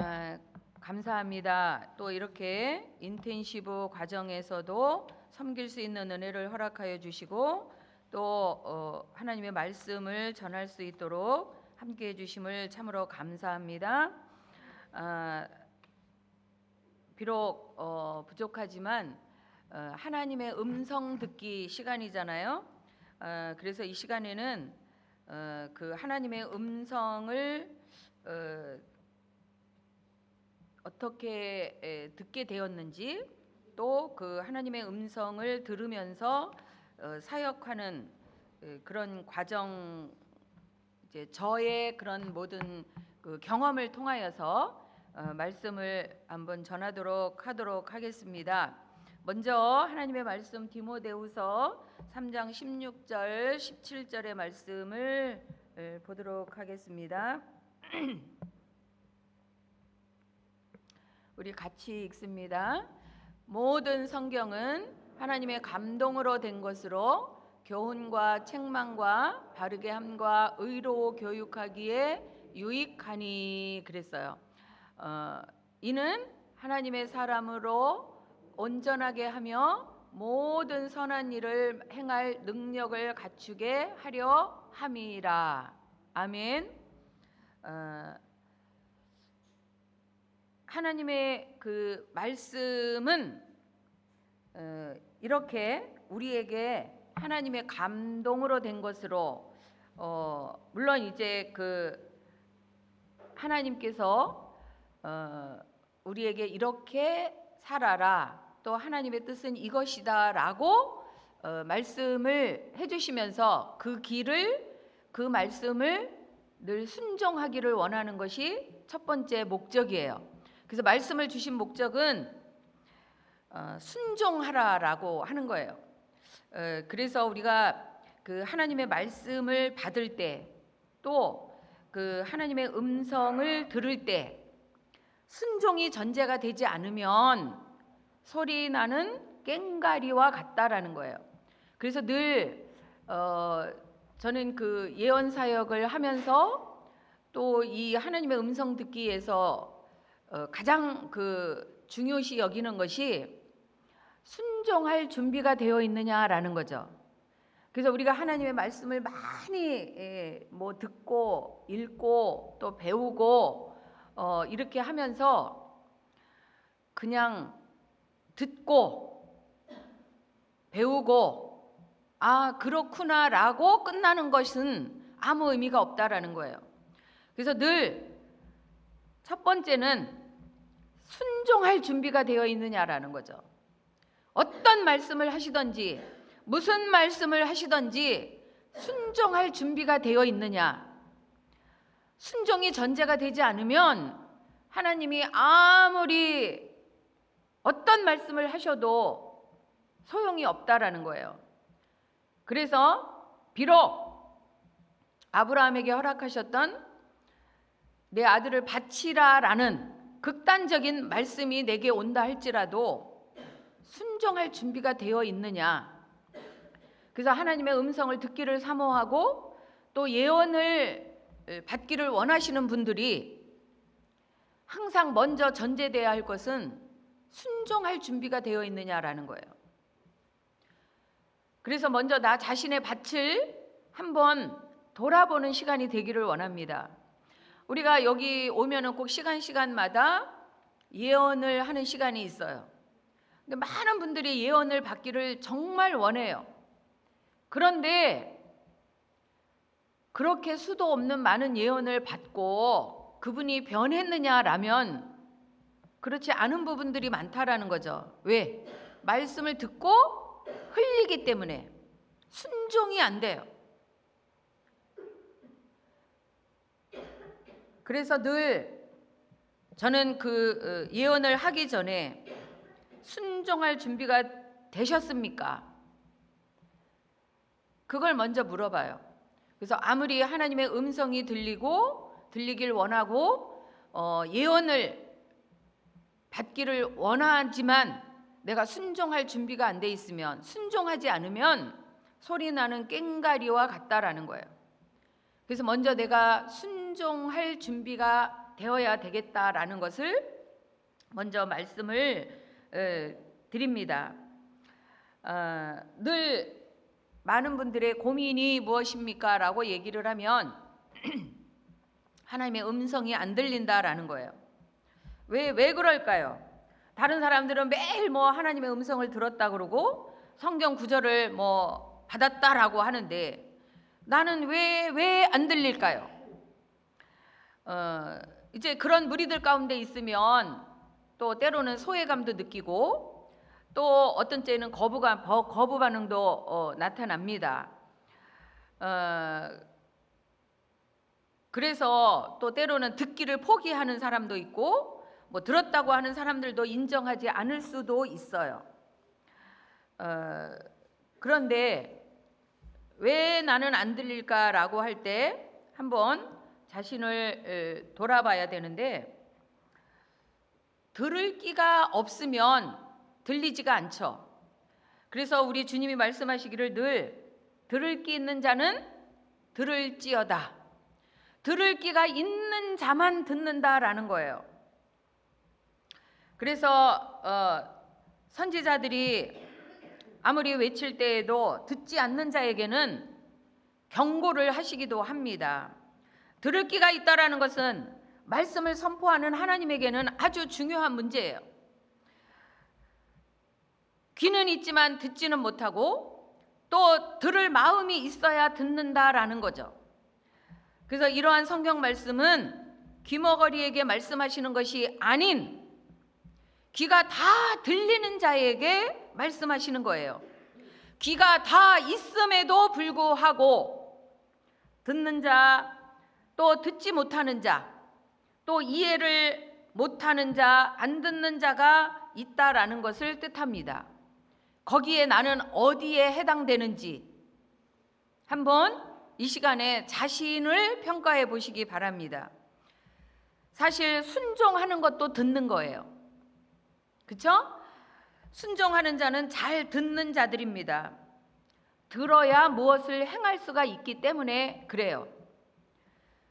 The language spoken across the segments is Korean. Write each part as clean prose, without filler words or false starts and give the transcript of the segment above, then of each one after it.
아, 감사합니다. 또 이렇게 인텐시브 과정에서도 섬길 수 있는 은혜를 허락하여 주시고 또 하나님의 말씀을 전할 수 있도록 함께해 주심을 참으로 감사합니다. 비록 부족하지만 하나님의 음성 듣기 시간이잖아요. 그래서 이 시간에는 그 하나님의 음성을 어떻게 듣게 되었는지, 또 그 하나님의 음성을 들으면서 사역하는 그런 과정, 이제 저의 그런 모든 그 경험을 통하여서 말씀을 한번 전하도록 하겠습니다. 먼저 하나님의 말씀 디모데후서 3장 16절 17절의 말씀을 보도록 하겠습니다. 우리 같이 읽습니다. 모든 성경은 하나님의 감동으로 된 것으로 교훈과 책망과 바르게 함과 의로 교육하기에 유익하니 그랬어요. 이는 하나님의 사람으로 온전하게 하며 모든 선한 일을 행할 능력을 갖추게 하려 함이라. 아멘. 하나님의 그 말씀은 이렇게 우리에게 하나님의 감동으로 된 것으로, 물론 이제 그 하나님께서 우리에게 이렇게 살아라, 또 하나님의 뜻은 이것이다라고 말씀을 해주시면서 그 말씀을 늘 순종하기를 원하는 것이 첫 번째 목적이에요. 그래서 말씀을 주신 목적은 순종하라라고 하는 거예요. 그래서 우리가 그 하나님의 말씀을 받을 때, 또 그 하나님의 음성을 들을 때 순종이 전제가 되지 않으면 소리 나는 꽹과리와 같다라는 거예요. 그래서 늘 저는 그 예언 사역을 하면서 또 이 하나님의 음성 듣기에서 가장 그 중요시 여기는 것이 순종할 준비가 되어 있느냐라는 거죠. 그래서 우리가 하나님의 말씀을 많이 뭐 듣고 읽고 또 배우고 이렇게 하면서 그냥 듣고 배우고 그렇구나라고 끝나는 것은 아무 의미가 없다라는 거예요. 그래서 늘 첫 번째는 순종할 준비가 되어 있느냐라는 거죠. 어떤 말씀을 하시든지 무슨 말씀을 하시든지 순종할 준비가 되어 있느냐. 순종이 전제가 되지 않으면 하나님이 아무리 어떤 말씀을 하셔도 소용이 없다라는 거예요. 그래서 비록 아브라함에게 허락하셨던 내 아들을 바치라라는 극단적인 말씀이 내게 온다 할지라도 순종할 준비가 되어 있느냐. 그래서 하나님의 음성을 듣기를 사모하고 또 예언을 받기를 원하시는 분들이 항상 먼저 전제되어야 할 것은 순종할 준비가 되어 있느냐라는 거예요. 그래서 먼저 나 자신의 밭을 한번 돌아보는 시간이 되기를 원합니다. 우리가 여기 오면은 꼭 시간마다 예언을 하는 시간이 있어요. 근데 많은 분들이 예언을 받기를 정말 원해요. 그런데 그렇게 수도 없는 많은 예언을 받고 그분이 변했느냐라면 그렇지 않은 부분들이 많다라는 거죠. 왜? 말씀을 듣고 흘리기 때문에 순종이 안 돼요. 그래서 늘 저는 그 예언을 하기 전에 순종할 준비가 되셨습니까? 그걸 먼저 물어봐요. 그래서 아무리 하나님의 음성이 들리길 원하고 예언을 받기를 원하지만 내가 순종할 준비가 안 돼 있으면, 순종하지 않으면 소리 나는 꽹과리와 같다라는 거예요. 그래서 먼저 내가 순종할 준비가 되어야 되겠다라는 것을 먼저 말씀을 드립니다. 늘 많은 분들의 고민이 무엇입니까? 라고 얘기를 하면 하나님의 음성이 안 들린다라는 거예요. 왜 그럴까요? 다른 사람들은 매일 뭐 하나님의 음성을 들었다 그러고 성경 구절을 뭐 받았다라고 하는데 나는 왜 안 들릴까요? 이제 그런 무리들 가운데 있으면 또 때로는 소외감도 느끼고 또 어떤 때는 거부 반응도 나타납니다. 그래서 또 때로는 듣기를 포기하는 사람도 있고 뭐 들었다고 하는 사람들도 인정하지 않을 수도 있어요. 그런데 왜 나는 안 들릴까라고 할 때 한번 자신을 돌아봐야 되는데, 들을 끼가 없으면 들리지가 않죠. 그래서 우리 주님이 말씀하시기를 늘 들을 끼 있는 자는 들을지어다. 들을 끼가 있는 자만 듣는다라는 거예요. 그래서 선지자들이 아무리 외칠 때에도 듣지 않는 자에게는 경고를 하시기도 합니다. 들을 끼가 있다라는 것은 말씀을 선포하는 하나님에게는 아주 중요한 문제예요. 귀는 있지만 듣지는 못하고 또 들을 마음이 있어야 듣는다라는 거죠. 그래서 이러한 성경 말씀은 귀머거리에게 말씀하시는 것이 아닌 귀가 다 들리는 자에게 말씀하시는 거예요. 귀가 다 있음에도 불구하고 듣는 자, 또 듣지 못하는 자, 또 이해를 못하는 자, 안 듣는 자가 있다라는 것을 뜻합니다. 거기에 나는 어디에 해당되는지 한번 이 시간에 자신을 평가해 보시기 바랍니다. 사실 순종하는 것도 듣는 거예요. 그렇죠? 순종하는 자는 잘 듣는 자들입니다. 들어야 무엇을 행할 수가 있기 때문에 그래요.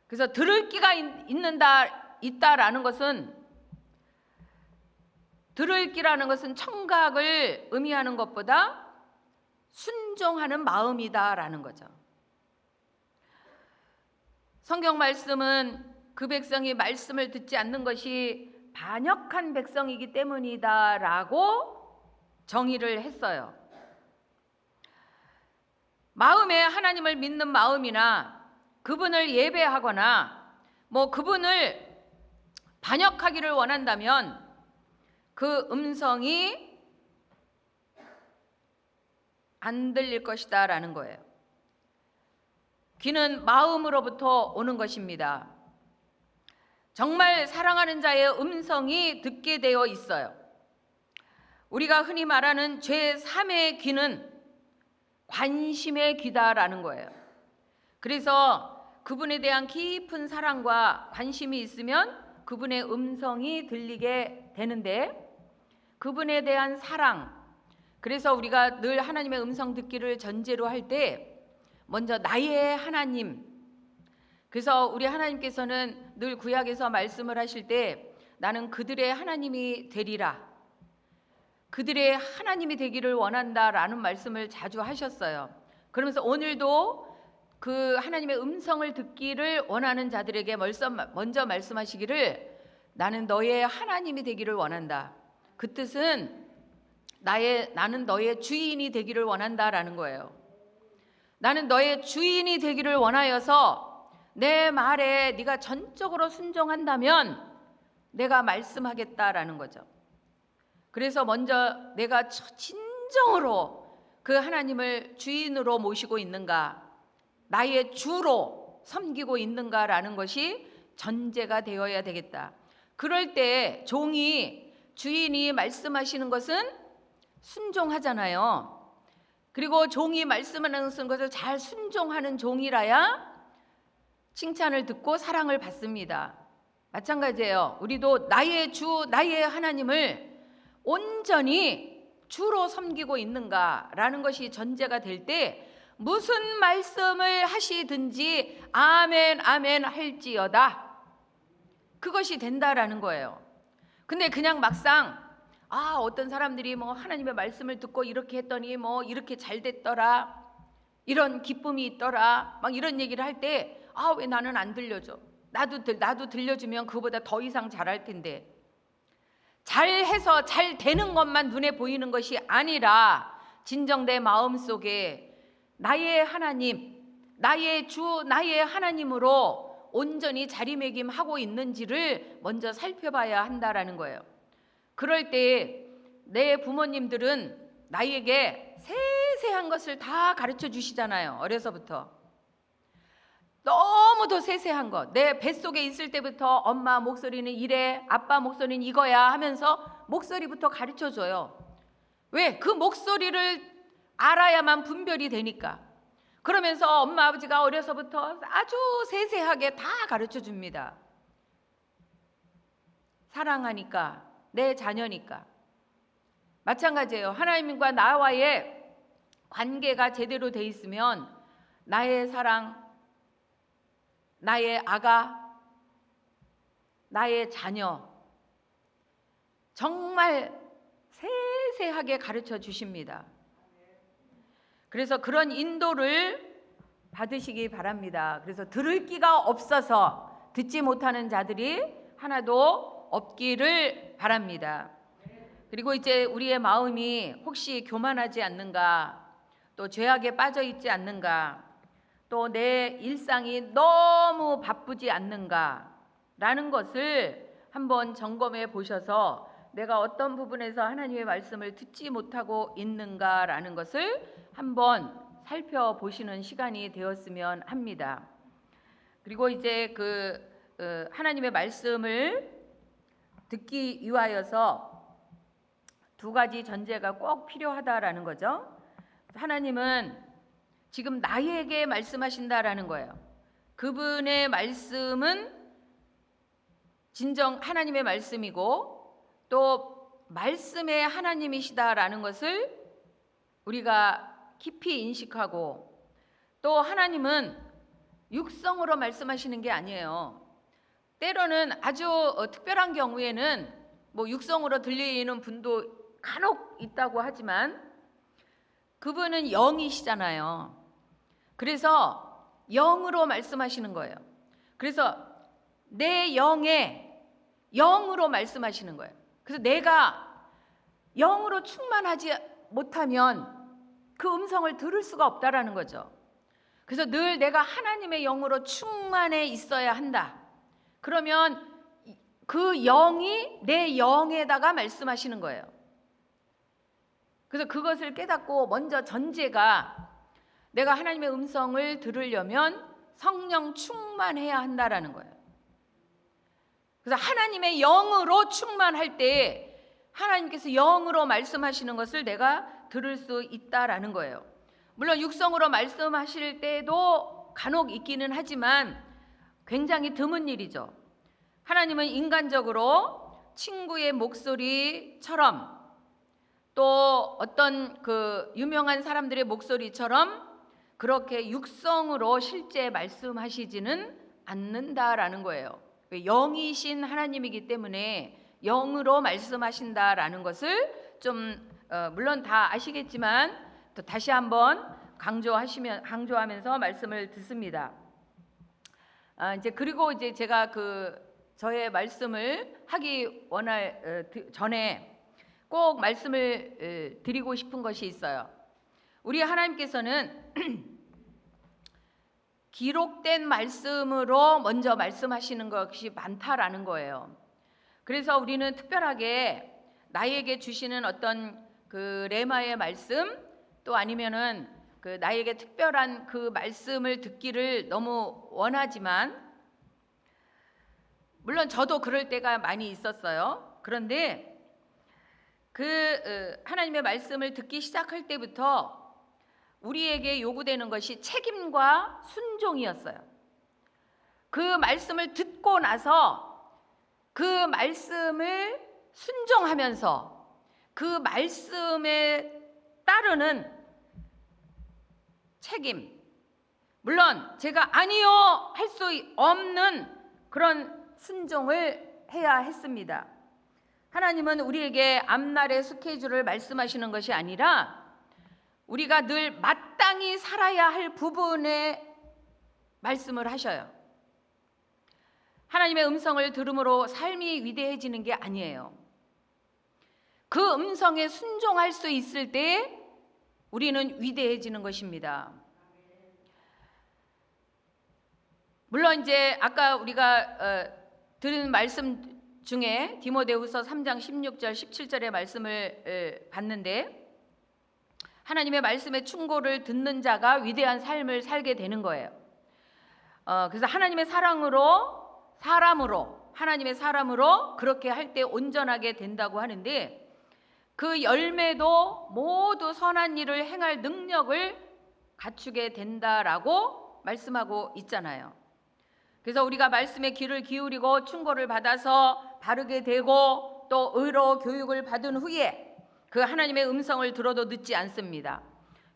그래서 들을 끼가 있다라는 것은, 들을 끼라는 것은 청각을 의미하는 것보다 순종하는 마음이다라는 거죠. 성경 말씀은 그 백성이 말씀을 듣지 않는 것이 반역한 백성이기 때문이다라고 정의를 했어요. 마음에 하나님을 믿는 마음이나 그분을 예배하거나 뭐 그분을 반역하기를 원한다면 그 음성이 안 들릴 것이다 라는 거예요. 귀는 마음으로부터 오는 것입니다. 정말 사랑하는 자의 음성이 듣게 되어 있어요. 우리가 흔히 말하는 제3의 귀는 관심의 귀다라는 거예요. 그래서 그분에 대한 깊은 사랑과 관심이 있으면 그분의 음성이 들리게 되는데, 그분에 대한 사랑, 그래서 우리가 늘 하나님의 음성 듣기를 전제로 할 때 먼저 나의 하나님, 그래서 우리 하나님께서는 늘 구약에서 말씀을 하실 때 나는 그들의 하나님이 되리라, 그들의 하나님이 되기를 원한다라는 말씀을 자주 하셨어요. 그러면서 오늘도 그 하나님의 음성을 듣기를 원하는 자들에게 먼저 말씀하시기를 나는 너의 하나님이 되기를 원한다. 그 뜻은 나는 너의 주인이 되기를 원한다라는 거예요. 나는 너의 주인이 되기를 원하여서 내 말에 네가 전적으로 순종한다면 내가 말씀하겠다라는 거죠. 그래서 먼저 내가 진정으로 그 하나님을 주인으로 모시고 있는가, 나의 주로 섬기고 있는가라는 것이 전제가 되어야 되겠다. 그럴 때 주인이 말씀하시는 것은 순종하잖아요. 그리고 종이 말씀하는 것을 잘 순종하는 종이라야 칭찬을 듣고 사랑을 받습니다. 마찬가지예요. 우리도 나의 주, 나의 하나님을 온전히 주로 섬기고 있는가라는 것이 전제가 될 때 무슨 말씀을 하시든지 아멘 아멘 할지어다. 그것이 된다라는 거예요. 근데 그냥 막상 어떤 사람들이 뭐 하나님의 말씀을 듣고 이렇게 했더니 뭐 이렇게 잘 됐더라, 이런 기쁨이 있더라, 막 이런 얘기를 할 때 왜 나는 안 들려줘? 나도 들려주면 그보다 더 이상 잘할 텐데. 잘해서 잘 되는 것만 눈에 보이는 것이 아니라 진정 내 마음속에 나의 하나님, 나의 주, 나의 하나님으로 온전히 자리매김하고 있는지를 먼저 살펴봐야 한다라는 거예요. 그럴 때 내 부모님들은 나에게 세세한 것을 다 가르쳐 주시잖아요. 어려서부터. 너무도 세세한 것. 내 뱃속에 있을 때부터 엄마 목소리는 이래, 아빠 목소리는 이거야 하면서 목소리부터 가르쳐 줘요. 왜? 그 목소리를 알아야만 분별이 되니까. 그러면서 엄마 아버지가 어려서부터 아주 세세하게 다 가르쳐 줍니다. 사랑하니까, 내 자녀니까. 마찬가지예요. 하나님과 나와의 관계가 제대로 돼 있으면 나의 사랑, 나의 아가, 나의 자녀 정말 세세하게 가르쳐 주십니다. 그래서 그런 인도를 받으시기 바랍니다. 그래서 들을 끼가 없어서 듣지 못하는 자들이 하나도 없기를 바랍니다. 그리고 이제 우리의 마음이 혹시 교만하지 않는가, 또 죄악에 빠져 있지 않는가, 또 내 일상이 너무 바쁘지 않는가라는 것을 한번 점검해 보셔서 내가 어떤 부분에서 하나님의 말씀을 듣지 못하고 있는가라는 것을 한번 살펴보시는 시간이 되었으면 합니다. 그리고 이제 하나님의 말씀을 듣기 위하여서 두 가지 전제가 꼭 필요하다라는 거죠. 하나님은 지금 나에게 말씀하신다라는 거예요. 그분의 말씀은 진정 하나님의 말씀이고 또 말씀의 하나님이시다라는 것을 우리가 깊이 인식하고, 또 하나님은 육성으로 말씀하시는 게 아니에요. 때로는 아주 특별한 경우에는 뭐 육성으로 들리는 분도 간혹 있다고 하지만 그분은 영이시잖아요. 그래서 영으로 말씀하시는 거예요. 그래서 내 영에 영으로 말씀하시는 거예요. 그래서 내가 영으로 충만하지 못하면 그 음성을 들을 수가 없다라는 거죠. 그래서 늘 내가 하나님의 영으로 충만해 있어야 한다. 그러면 그 영이 내 영에다가 말씀하시는 거예요. 그래서 그것을 깨닫고 먼저 전제가 내가 하나님의 음성을 들으려면 성령 충만해야 한다라는 거예요. 그래서 하나님의 영으로 충만할 때 하나님께서 영으로 말씀하시는 것을 내가 들을 수 있다라는 거예요. 물론 육성으로 말씀하실 때도 간혹 있기는 하지만 굉장히 드문 일이죠. 하나님은 인간적으로 친구의 목소리처럼 또 어떤 그 유명한 사람들의 목소리처럼 그렇게 육성으로 실제 말씀하시지는 않는다라는 거예요. 영이신 하나님이기 때문에 영으로 말씀하신다라는 것을 좀 물론 다 아시겠지만 또 다시 한번 강조하면서 말씀을 듣습니다. 이제 그리고 이제 제가 저의 말씀을 하기 전에 꼭 말씀을 드리고 싶은 것이 있어요. 우리 하나님께서는 기록된 말씀으로 먼저 말씀하시는 것이 많다라는 거예요. 그래서 우리는 특별하게 나에게 주시는 어떤 그 레마의 말씀, 또 아니면은 나에게 특별한 그 말씀을 듣기를 너무 원하지만, 물론 저도 그럴 때가 많이 있었어요. 그런데 하나님의 말씀을 듣기 시작할 때부터 우리에게 요구되는 것이 책임과 순종이었어요. 그 말씀을 듣고 나서 그 말씀을 순종하면서 그 말씀에 따르는 책임, 물론 제가 아니요 할 수 없는 그런 순종을 해야 했습니다. 하나님은 우리에게 앞날의 스케줄을 말씀하시는 것이 아니라 우리가 늘 마땅히 살아야 할 부분에 말씀을 하셔요. 하나님의 음성을 들음으로 삶이 위대해지는 게 아니에요. 그 음성에 순종할 수 있을 때 우리는 위대해지는 것입니다. 물론 이제 아까 우리가 들은 말씀 중에 디모데후서 3장 16절 17절의 말씀을 봤는데 하나님의 말씀의 충고를 듣는 자가 위대한 삶을 살게 되는 거예요. 그래서 하나님의 하나님의 사람으로 그렇게 할 때 온전하게 된다고 하는데 그 열매도 모두 선한 일을 행할 능력을 갖추게 된다라고 말씀하고 있잖아요. 그래서 우리가 말씀에 귀를 기울이고 충고를 받아서 바르게 되고 또 의로 교육을 받은 후에 그 하나님의 음성을 들어도 늦지 않습니다.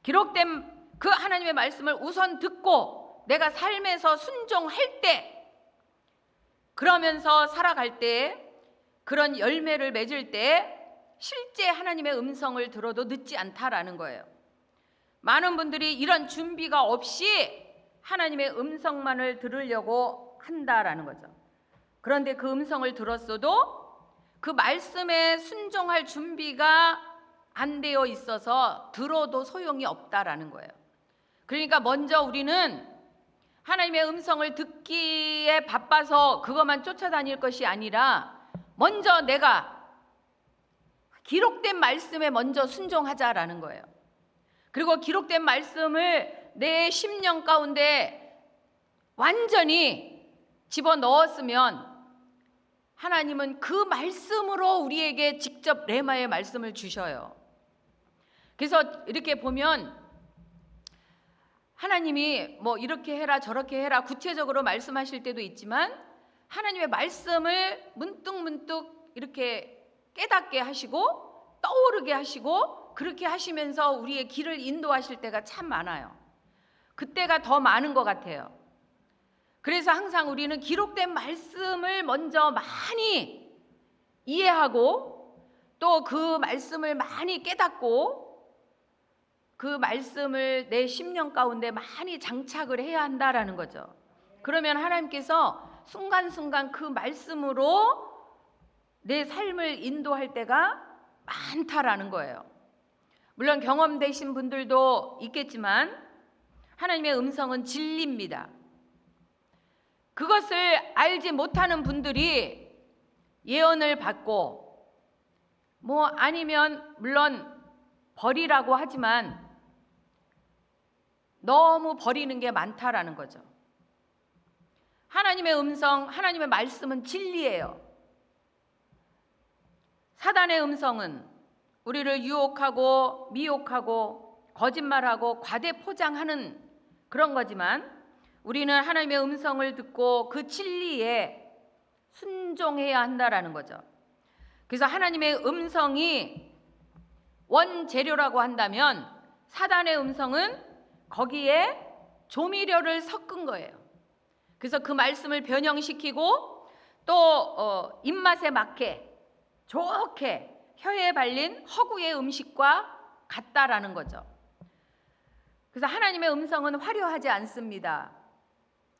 기록된 그 하나님의 말씀을 우선 듣고 내가 삶에서 순종할 때, 그러면서 살아갈 때, 그런 열매를 맺을 때 실제 하나님의 음성을 들어도 늦지 않다라는 거예요. 많은 분들이 이런 준비가 없이 하나님의 음성만을 들으려고 한다라는 거죠. 그런데 그 음성을 들었어도 그 말씀에 순종할 준비가 안 되어 있어서 들어도 소용이 없다라는 거예요. 그러니까 먼저 우리는 하나님의 음성을 듣기에 바빠서 그것만 쫓아다닐 것이 아니라 먼저 내가 기록된 말씀에 먼저 순종하자라는 거예요. 그리고 기록된 말씀을 내 심령 가운데 완전히 집어넣었으면 하나님은 그 말씀으로 우리에게 직접 레마의 말씀을 주셔요. 그래서 이렇게 보면 하나님이 뭐 이렇게 해라 저렇게 해라 구체적으로 말씀하실 때도 있지만 하나님의 말씀을 문득문득 이렇게 깨닫게 하시고 떠오르게 하시고 그렇게 하시면서 우리의 길을 인도하실 때가 참 많아요. 그때가 더 많은 것 같아요. 그래서 항상 우리는 기록된 말씀을 먼저 많이 이해하고 또 그 말씀을 많이 깨닫고 그 말씀을 내 심령 가운데 많이 장착을 해야 한다라는 거죠. 그러면 하나님께서 순간순간 그 말씀으로 내 삶을 인도할 때가 많다라는 거예요. 물론 경험되신 분들도 있겠지만 하나님의 음성은 진리입니다. 그것을 알지 못하는 분들이 예언을 받고 뭐 아니면 물론 버리라고 하지만 너무 버리는 게 많다라는 거죠. 하나님의 음성, 하나님의 말씀은 진리예요. 사단의 음성은 우리를 유혹하고 미혹하고 거짓말하고 과대 포장하는 그런 거지만 우리는 하나님의 음성을 듣고 그 진리에 순종해야 한다라는 거죠. 그래서 하나님의 음성이 원재료라고 한다면 사단의 음성은 거기에 조미료를 섞은 거예요. 그래서 그 말씀을 변형시키고 또 입맛에 맞게 좋게 혀에 발린 허구의 음식과 같다라는 거죠. 그래서 하나님의 음성은 화려하지 않습니다.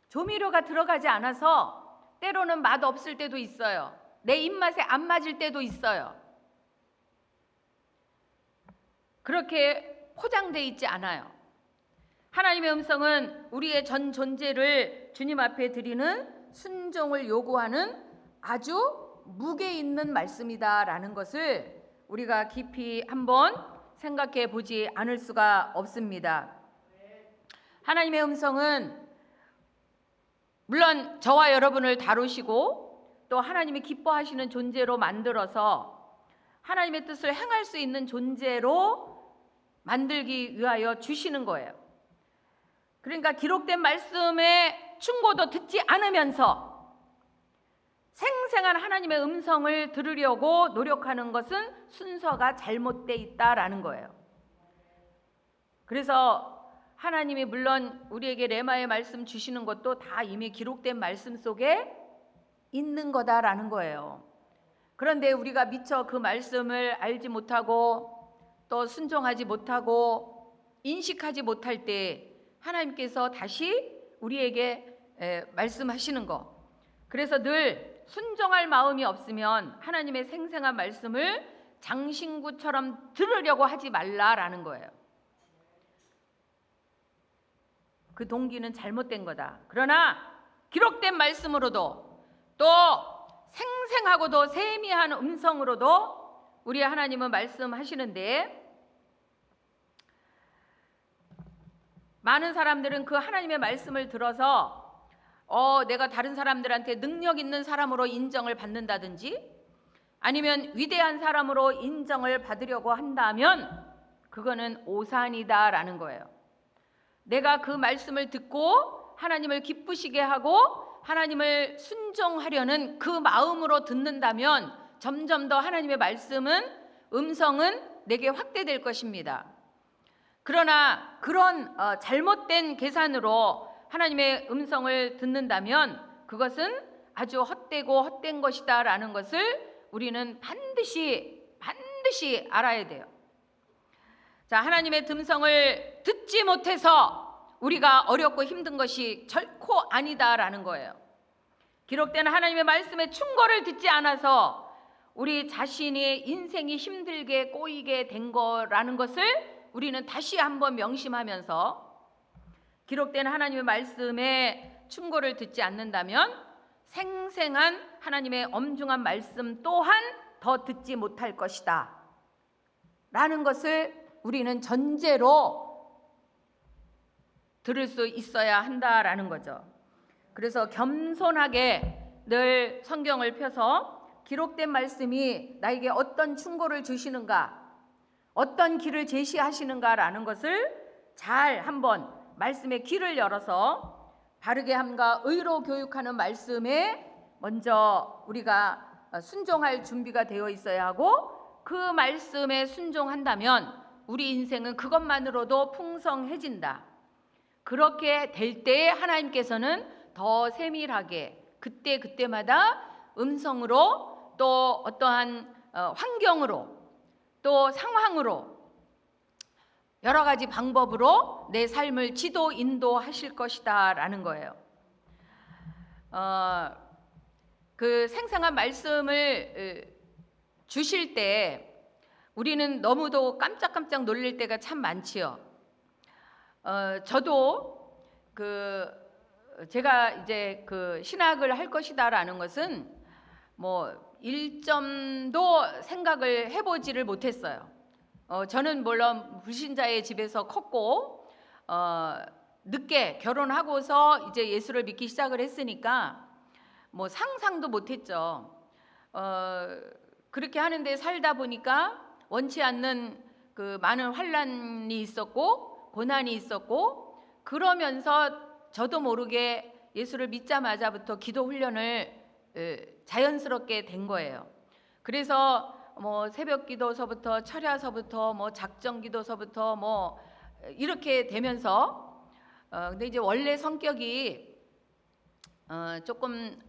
조미료가 들어가지 않아서 때로는 맛 없을 때도 있어요. 내 입맛에 안 맞을 때도 있어요. 그렇게 포장되어 있지 않아요. 하나님의 음성은 우리의 전 존재를 주님 앞에 드리는 순종을 요구하는 아주 무게 있는 말씀이다라는 것을 우리가 깊이 한번 생각해 보지 않을 수가 없습니다. 하나님의 음성은 물론 저와 여러분을 다루시고 또 하나님이 기뻐하시는 존재로 만들어서 하나님의 뜻을 행할 수 있는 존재로 만들기 위하여 주시는 거예요. 그러니까 기록된 말씀의 충고도 듣지 않으면서 생생한 하나님의 음성을 들으려고 노력하는 것은 순서가 잘못되어 있다라는 거예요. 그래서 하나님이 물론 우리에게 레마의 말씀 주시는 것도 다 이미 기록된 말씀 속에 있는 거다라는 거예요. 그런데 우리가 미처 그 말씀을 알지 못하고 또 순종하지 못하고 인식하지 못할 때 하나님께서 다시 우리에게 말씀하시는 거. 그래서 늘 순종할 마음이 없으면 하나님의 생생한 말씀을 장신구처럼 들으려고 하지 말라라는 거예요. 그 동기는 잘못된 거다. 그러나 기록된 말씀으로도 또 생생하고도 세미한 음성으로도 우리 하나님은 말씀하시는데, 많은 사람들은 그 하나님의 말씀을 들어서 내가 다른 사람들한테 능력 있는 사람으로 인정을 받는다든지 아니면 위대한 사람으로 인정을 받으려고 한다면 그거는 오산이다라는 거예요. 내가 그 말씀을 듣고 하나님을 기쁘시게 하고 하나님을 순종하려는 그 마음으로 듣는다면 점점 더 하나님의 음성은 내게 확대될 것입니다. 그러나 그런 잘못된 계산으로 하나님의 음성을 듣는다면 그것은 아주 헛되고 헛된 것이다라는 것을 우리는 반드시 알아야 돼요. 자, 하나님의 음성을 듣지 못해서 우리가 어렵고 힘든 것이 결코 아니다라는 거예요. 기록된 하나님의 말씀의 충고를 듣지 않아서 우리 자신의 인생이 힘들게 꼬이게 된 거라는 것을 우리는 다시 한번 명심하면서, 기록된 하나님의 말씀의 충고를 듣지 않는다면 생생한 하나님의 엄중한 말씀 또한 더 듣지 못할 것이다 라는 것을 우리는 전제로 들을 수 있어야 한다라는 거죠. 그래서 겸손하게 늘 성경을 펴서 기록된 말씀이 나에게 어떤 충고를 주시는가, 어떤 길을 제시하시는가라는 것을 잘 한번 말씀의 귀를 열어서 바르게 함과 의로 교육하는 말씀에 먼저 우리가 순종할 준비가 되어 있어야 하고, 그 말씀에 순종한다면 우리 인생은 그것만으로도 풍성해진다. 그렇게 될 때에 하나님께서는 더 세밀하게 그때마다 음성으로 또 어떠한 환경으로 또 상황으로 여러 가지 방법으로 내 삶을 지도 인도하실 것이다 라는 거예요. 그 생생한 말씀을 주실 때 우리는 너무도 깜짝깜짝 놀랄 때가 참 많지요. 저도 제가 이제 그 신학을 할 것이다라는 것은 뭐 일점도 생각을 해보지를 못했어요. 저는 물론 불신자의 집에서 컸고 늦게 결혼하고서 이제 예수를 믿기 시작을 했으니까 뭐 상상도 못했죠. 그렇게 하는데 살다 보니까 원치 않는 그 많은 환난이 있었고 고난이 있었고, 그러면서 저도 모르게 예수를 믿자마자부터 기도 훈련을 자연스럽게 된 거예요. 그래서 뭐 새벽 기도서부터 철야서부터 뭐 작정 기도서부터 뭐 이렇게 되면서 근데 이제 원래 성격이 조금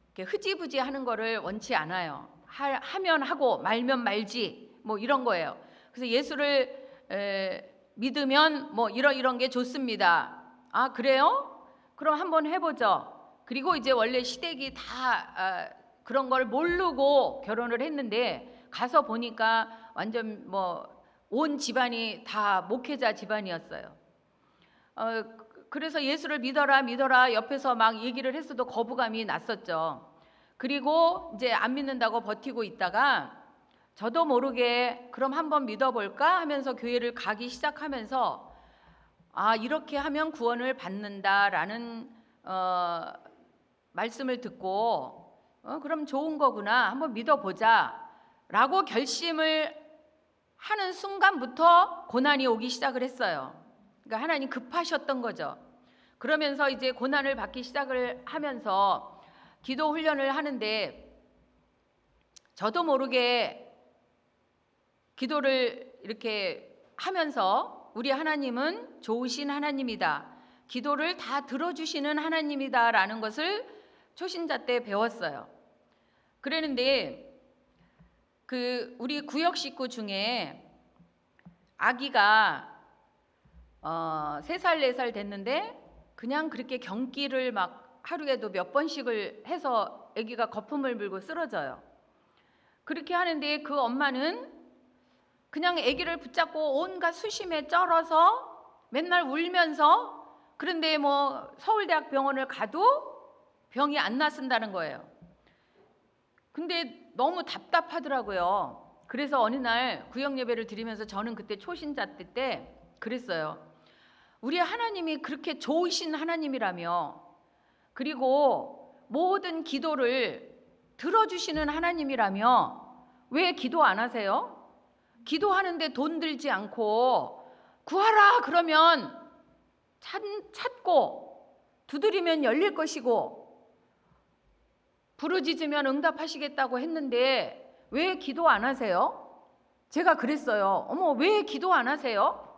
이렇게 흐지부지 하는 거를 원치 않아요. 하면 하고 말면 말지 뭐 이런 거예요. 그래서 예수를 믿으면 뭐 이런 게 좋습니다. 아, 그래요? 그럼 한번 해보죠. 그리고 이제 원래 시댁이 다 그런 걸 모르고 결혼을 했는데 가서 보니까 완전 뭐 온 집안이 다 목회자 집안이었어요. 그래서 예수를 믿어라 옆에서 막 얘기를 했어도 거부감이 났었죠. 그리고 이제 안 믿는다고 버티고 있다가 저도 모르게 그럼 한번 믿어볼까 하면서 교회를 가기 시작하면서 아, 이렇게 하면 구원을 받는다라는 말씀을 듣고 그럼 좋은 거구나, 한번 믿어보자 라고 결심을 하는 순간부터 고난이 오기 시작을 했어요. 그러니까 하나님 급하셨던 거죠. 그러면서 이제 고난을 받기 시작을 하면서 기도 훈련을 하는데 저도 모르게 기도를 이렇게 하면서 우리 하나님은 좋으신 하나님이다, 기도를 다 들어주시는 하나님이다 라는 것을 초신자 때 배웠어요. 그랬는데 그 우리 구역 식구 중에 아기가 3살 4살 됐는데 그냥 그렇게 경기를 막 하루에도 몇 번씩을 해서 아기가 거품을 물고 쓰러져요. 그렇게 하는데 그 엄마는 그냥 아기를 붙잡고 온갖 수심에 쩔어서 맨날 울면서, 그런데 뭐 서울대학 병원을 가도 병이 안 낫는다는 거예요. 근데 너무 답답하더라고요. 그래서 어느 날 구역 예배를 드리면서 저는 그때 초신자 때 그랬어요. 우리 하나님이 그렇게 좋으신 하나님이라며, 그리고 모든 기도를 들어주시는 하나님이라며 왜 기도 안 하세요? 기도하는데 돈 들지 않고 구하라 그러면 찾고 두드리면 열릴 것이고 부르짖으면 응답하시겠다고 했는데 왜 기도 안 하세요? 제가 그랬어요. 어머, 왜 기도 안 하세요?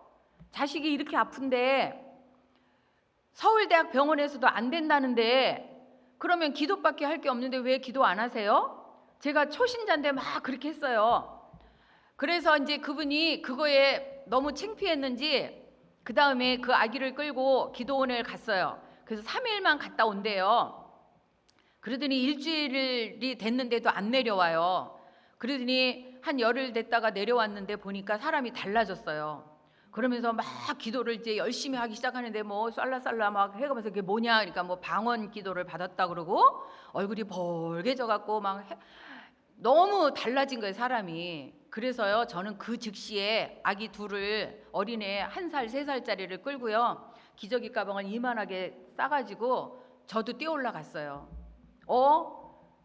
자식이 이렇게 아픈데 서울대학 병원에서도 안 된다는데 그러면 기도밖에 할 게 없는데 왜 기도 안 하세요? 제가 초신자인데 막 그렇게 했어요. 그래서 이제 그분이 그거에 너무 창피했는지 그 다음에 그 아기를 끌고 기도원에 갔어요. 그래서 3일만 갔다 온대요. 그러더니 일주일이 됐는데도 안 내려와요. 그러더니 한 열흘 됐다가 내려왔는데 보니까 사람이 달라졌어요. 그러면서 막 기도를 이제 열심히 하기 시작하는데 뭐 쌀라쌀라 막 해가면서 그게 뭐냐, 그러니까 뭐 방언 기도를 받았다 그러고 얼굴이 벌개져 갖고 막 너무 달라진 거예요, 사람이. 그래서요, 저는 그 즉시에 아기 둘을, 어린애 1살 3살짜리를 끌고요, 기저귀 가방을 이만하게 싸가지고 저도 뛰어 올라갔어요.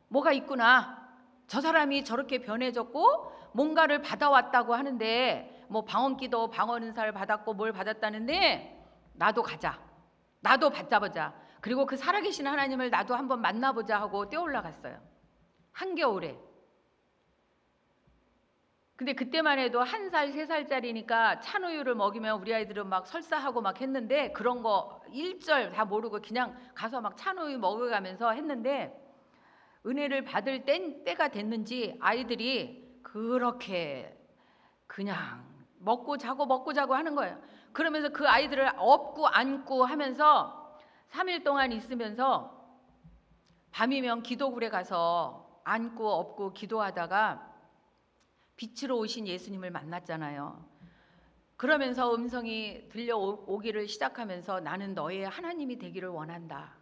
뭐가 있구나. 저 사람이 저렇게 변해졌고 뭔가를 받아왔다고 하는데 뭐 방언기도 방언 은사를 받았고 뭘 받았다는데 나도 가자. 나도 받아보자. 그리고 그 살아계신 하나님을 나도 한번 만나보자 하고 뛰어 올라갔어요. 한겨울에. 근데 그때만 해도 1살 3살짜리니까 찬우유를 먹이면 우리 아이들은 막 설사하고 막 했는데 그런 거 일절 다 모르고 그냥 가서 막 찬우유 먹어가면서 했는데 은혜를 받을 때가 됐는지 아이들이 그렇게 그냥 먹고 자고 하는 거예요. 그러면서 그 아이들을 업고 안고 하면서 3일 동안 있으면서 밤이면 기도굴에 가서 안고 업고 기도하다가 빛으로 오신 예수님을 만났잖아요. 그러면서 음성이 들려오기를 시작하면서 나는 너의 하나님이 되기를 원한다.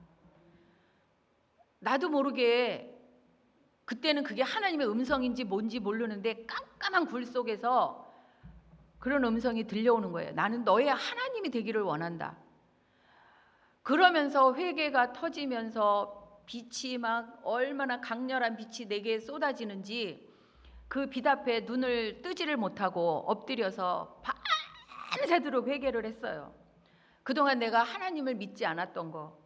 나도 모르게 그때는 그게 하나님의 음성인지 뭔지 모르는데 깜깜한 굴 속에서 그런 음성이 들려오는 거예요. 나는 너의 하나님이 되기를 원한다. 그러면서 회개가 터지면서 빛이 막 얼마나 강렬한 빛이 내게 쏟아지는지 그 빛 앞에 눈을 뜨지를 못하고 엎드려서 밤새도록 회개를 했어요. 그동안 내가 하나님을 믿지 않았던 거,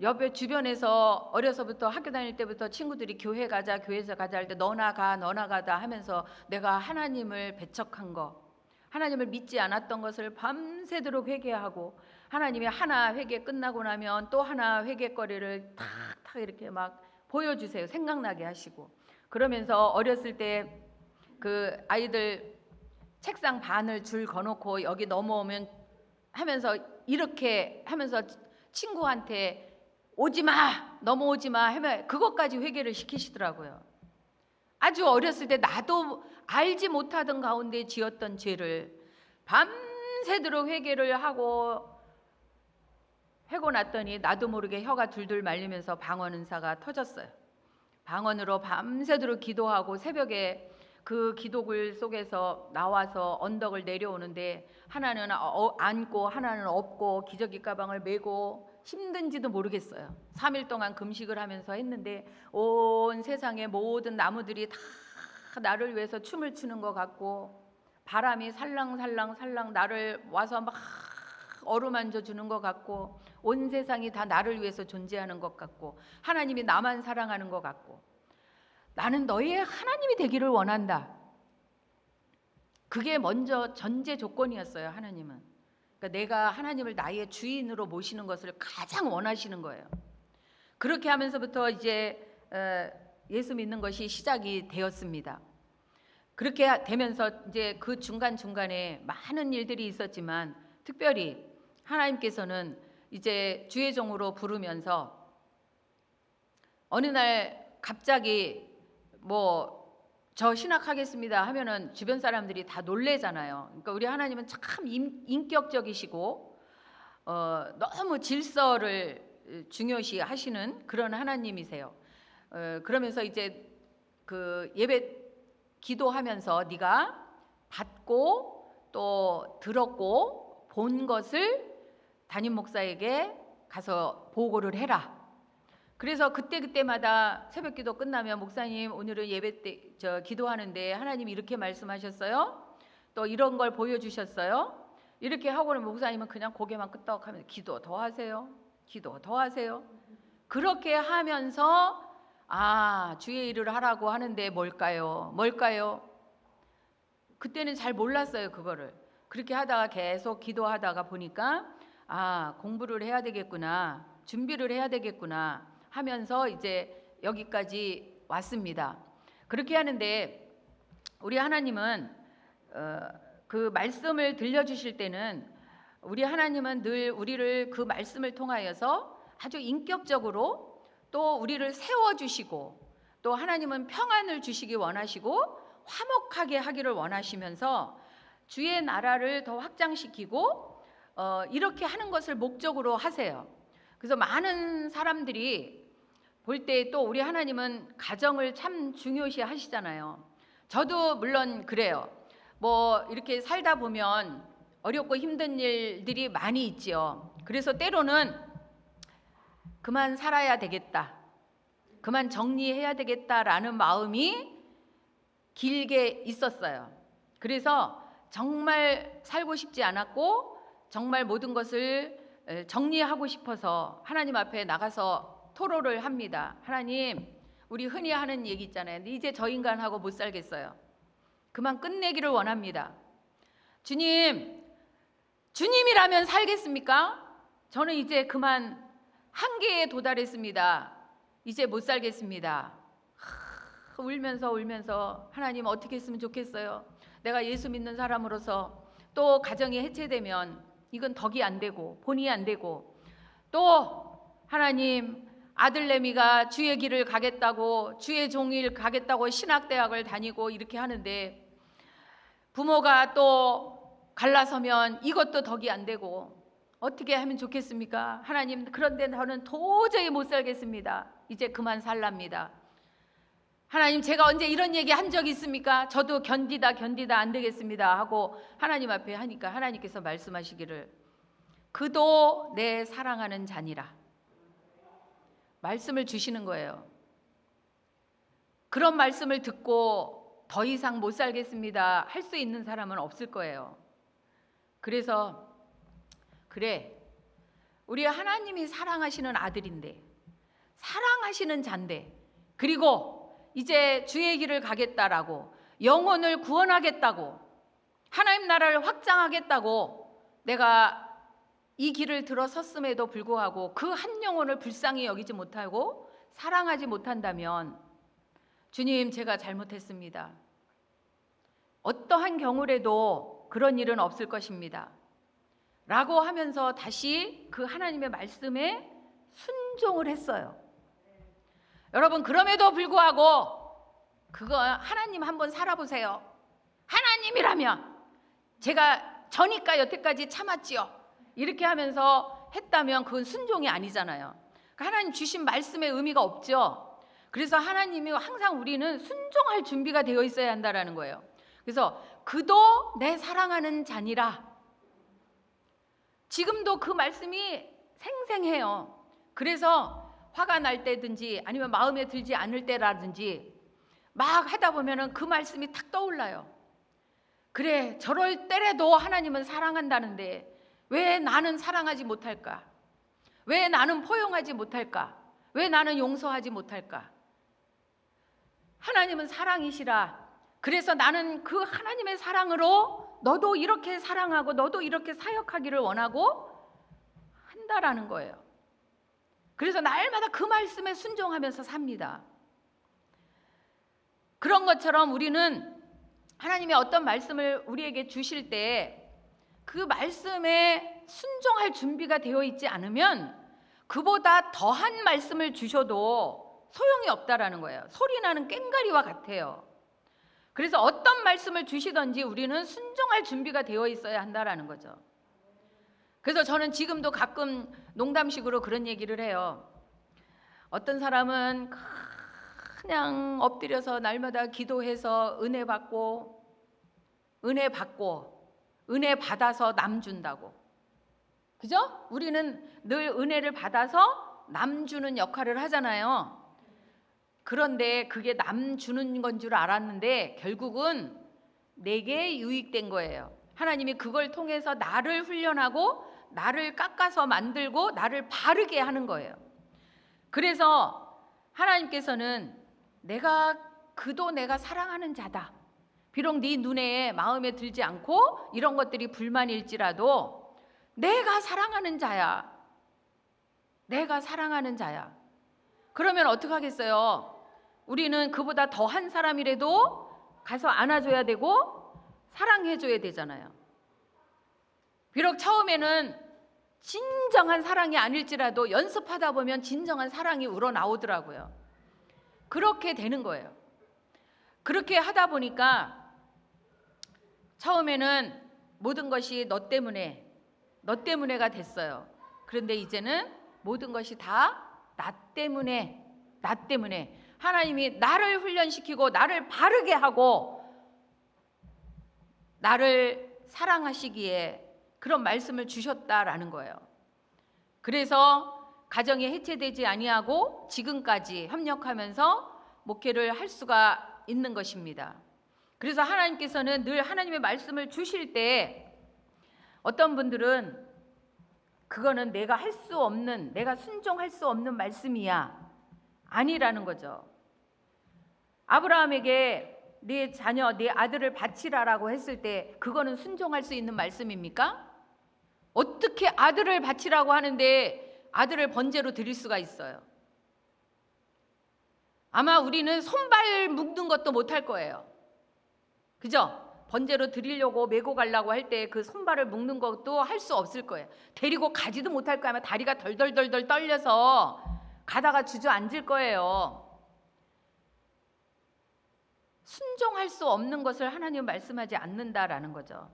옆에 주변에서 어려서부터 학교 다닐 때부터 친구들이 교회 가자 교회에서 가자 할 때 너나 가다 하면서 내가 하나님을 배척한 거, 하나님을 믿지 않았던 것을 밤새도록 회개하고, 하나님이 하나 회개 끝나고 나면 또 하나 회개거리를 탁탁 이렇게 막 보여주세요. 생각나게 하시고. 그러면서 어렸을 때 그 아이들 책상 반을 줄 거놓고 여기 넘어오면 하면서 이렇게 하면서 친구한테 오지마 넘어오지마 하면 그것까지 회개를 시키시더라고요. 아주 어렸을 때 나도 알지 못하던 가운데 지었던 죄를 밤새도록 회개를 하고 났더니 나도 모르게 혀가 둘둘 말리면서 방언 은사가 터졌어요. 방언으로 밤새도록 기도하고 새벽에 그 기도굴 속에서 나와서 언덕을 내려오는데 하나는 안고 하나는 업고 기저귀 가방을 메고 힘든지도 모르겠어요. 3일 동안 금식을 하면서 했는데 온 세상의 모든 나무들이 다 나를 위해서 춤을 추는 것 같고 바람이 살랑살랑 나를 와서 막 어루만져 주는 것 같고 온 세상이 다 나를 위해서 존재하는 것 같고 하나님이 나만 사랑하는 것 같고 나는 너의 하나님이 되기를 원한다. 그게 먼저 전제 조건이었어요. 하나님은. 그러니까 내가 하나님을 나의 주인으로 모시는 것을 가장 원하시는 거예요. 그렇게 하면서부터 이제 예수 믿는 것이 시작이 되었습니다. 그렇게 되면서 이제 그 중간중간에 많은 일들이 있었지만 특별히 하나님께서는 이제 주의 종으로 부르면서 어느 날 갑자기 뭐 저 신학하겠습니다 하면은 주변 사람들이 다 놀래잖아요. 그러니까 우리 하나님은 참 인격적이시고 너무 질서를 중요시 하시는 그런 하나님이세요. 그러면서 이제 그 예배 기도하면서 네가 받고 또 들었고 본 것을 담임 목사에게 가서 보고를 해라. 그래서 그때마다 새벽기도 끝나면 목사님 오늘은 예배 때 기도하는데 하나님이 이렇게 말씀하셨어요. 또 이런 걸 보여주셨어요. 이렇게 하고는 목사님은 그냥 고개만 끄덕하면서 기도 더 하세요. 기도 더 하세요. 그렇게 하면서 주의 일을 하라고 하는데 뭘까요? 그때는 잘 몰랐어요, 그거를. 그렇게 하다가 계속 기도하다가 보니까 공부를 해야 되겠구나, 준비를 해야 되겠구나 하면서 이제 여기까지 왔습니다. 그렇게 하는데 우리 하나님은 그 말씀을 들려주실 때는 우리 하나님은 늘 우리를 그 말씀을 통하여서 아주 인격적으로 또 우리를 세워주시고 또 하나님은 평안을 주시기 원하시고 화목하게 하기를 원하시면서 주의 나라를 더 확장시키고 이렇게 하는 것을 목적으로 하세요. 그래서 많은 사람들이 볼 때 또 우리 하나님은 가정을 참 중요시 하시잖아요. 저도 물론 그래요. 뭐 이렇게 살다 보면 어렵고 힘든 일들이 많이 있지요. 그래서 때로는 그만 살아야 되겠다, 그만 정리해야 되겠다라는 마음이 길게 있었어요. 그래서 정말 살고 싶지 않았고 정말 모든 것을 정리하고 싶어서 하나님 앞에 나가서 토로를 합니다. 하나님, 우리 흔히 하는 얘기 있잖아요. 이제 저 인간하고 못 살겠어요. 그만 끝내기를 원합니다. 주님이라면 살겠습니까? 저는 이제 그만 한계에 도달했습니다. 이제 못 살겠습니다. 울면서 하나님 어떻게 했으면 좋겠어요. 내가 예수 믿는 사람으로서 또 가정이 해체되면 이건 덕이 안 되고 본이 안 되고 또 하나님 아들내미가 주의 길을 가겠다고 주의 종일 가겠다고 신학대학을 다니고 이렇게 하는데 부모가 또 갈라서면 이것도 덕이 안 되고 어떻게 하면 좋겠습니까? 하나님, 그런데 저는 도저히 못 살겠습니다. 이제 그만 살랍니다. 하나님, 제가 언제 이런 얘기 한 적 있습니까? 저도 견디다 안 되겠습니다 하고 하나님 앞에 하니까 하나님께서 말씀하시기를 그도 내 사랑하는 자니라 말씀을 주시는 거예요. 그런 말씀을 듣고 더 이상 못 살겠습니다 할 수 있는 사람은 없을 거예요. 그래서 그래, 우리 하나님이 사랑하시는 아들인데 사랑하시는 자인데 그리고 이제 주의 길을 가겠다라고 영혼을 구원하겠다고 하나님 나라를 확장하겠다고 내가 이 길을 들어섰음에도 불구하고 그 한 영혼을 불쌍히 여기지 못하고 사랑하지 못한다면 주님, 제가 잘못했습니다. 어떠한 경우라도 그런 일은 없을 것입니다 라고 하면서 다시 그 하나님의 말씀에 순종을 했어요. 여러분, 그럼에도 불구하고 그거 하나님 한번 살아보세요. 하나님이라면 제가 저니까 여태까지 참았지요 이렇게 하면서 했다면 그건 순종이 아니잖아요. 그러니까 하나님 주신 말씀의 의미가 없죠. 그래서 하나님이 항상 우리는 순종할 준비가 되어 있어야 한다는 거예요. 그래서 그도 내 사랑하는 자니라. 지금도 그 말씀이 생생해요. 그래서 화가 날 때든지 아니면 마음에 들지 않을 때라든지 막 하다 보면은 그 말씀이 탁 떠올라요. 그래, 저럴 때라도 하나님은 사랑한다는데 왜 나는 사랑하지 못할까? 왜 나는 포용하지 못할까? 왜 나는 용서하지 못할까? 하나님은 사랑이시라. 그래서 나는 그 하나님의 사랑으로 너도 이렇게 사랑하고 너도 이렇게 사역하기를 원하고 한다라는 거예요. 그래서 날마다 그 말씀에 순종하면서 삽니다. 그런 것처럼 우리는 하나님이 어떤 말씀을 우리에게 주실 때 그 말씀에 순종할 준비가 되어 있지 않으면 그보다 더한 말씀을 주셔도 소용이 없다라는 거예요. 소리나는 꽹과리와 같아요. 그래서 어떤 말씀을 주시든지 우리는 순종할 준비가 되어 있어야 한다라는 거죠. 그래서 저는 지금도 가끔 농담식으로 그런 얘기를 해요. 어떤 사람은 그냥 엎드려서 날마다 기도해서 은혜 받고 은혜 받아서 남 준다고. 그죠? 우리는 늘 은혜를 받아서 남 주는 역할을 하잖아요. 그런데 그게 남 주는 건 줄 알았는데 결국은 내게 유익된 거예요. 하나님이 그걸 통해서 나를 훈련하고 나를 깎아서 만들고 나를 바르게 하는 거예요. 그래서 하나님께서는 내가 사랑하는 자다. 비록 네 눈에 마음에 들지 않고 이런 것들이 불만일지라도 내가 사랑하는 자야. 내가 사랑하는 자야. 그러면 어떡하겠어요? 우리는 그보다 더한 사람이라도 가서 안아줘야 되고 사랑해줘야 되잖아요. 비록 처음에는 진정한 사랑이 아닐지라도 연습하다 보면 진정한 사랑이 우러나오더라고요. 그렇게 되는 거예요. 그렇게 하다 보니까 처음에는 모든 것이 너 때문에가 됐어요. 그런데 이제는 모든 것이 다 나 때문에 하나님이 나를 훈련시키고 나를 바르게 하고 나를 사랑하시기에 그런 말씀을 주셨다라는 거예요. 그래서 가정이 해체되지 아니하고 지금까지 협력하면서 목회를 할 수가 있는 것입니다. 그래서 하나님께서는 늘 하나님의 말씀을 주실 때 어떤 분들은 그거는 내가 할 수 없는, 내가 순종할 수 없는 말씀이야. 아니라는 거죠. 아브라함에게 네 자녀, 네 아들을 바치라라고 했을 때 그거는 순종할 수 있는 말씀입니까? 어떻게 아들을 바치라고 하는데 아들을 번제로 드릴 수가 있어요? 아마 우리는 손발 묶는 것도 못할 거예요. 그죠? 번제로 드리려고 메고 가려고 할 때 그 손발을 묶는 것도 할 수 없을 거예요. 데리고 가지도 못할 거예요. 아마 다리가 덜덜덜덜 떨려서 가다가 주저앉을 거예요. 순종할 수 없는 것을 하나님은 말씀하지 않는다라는 거죠.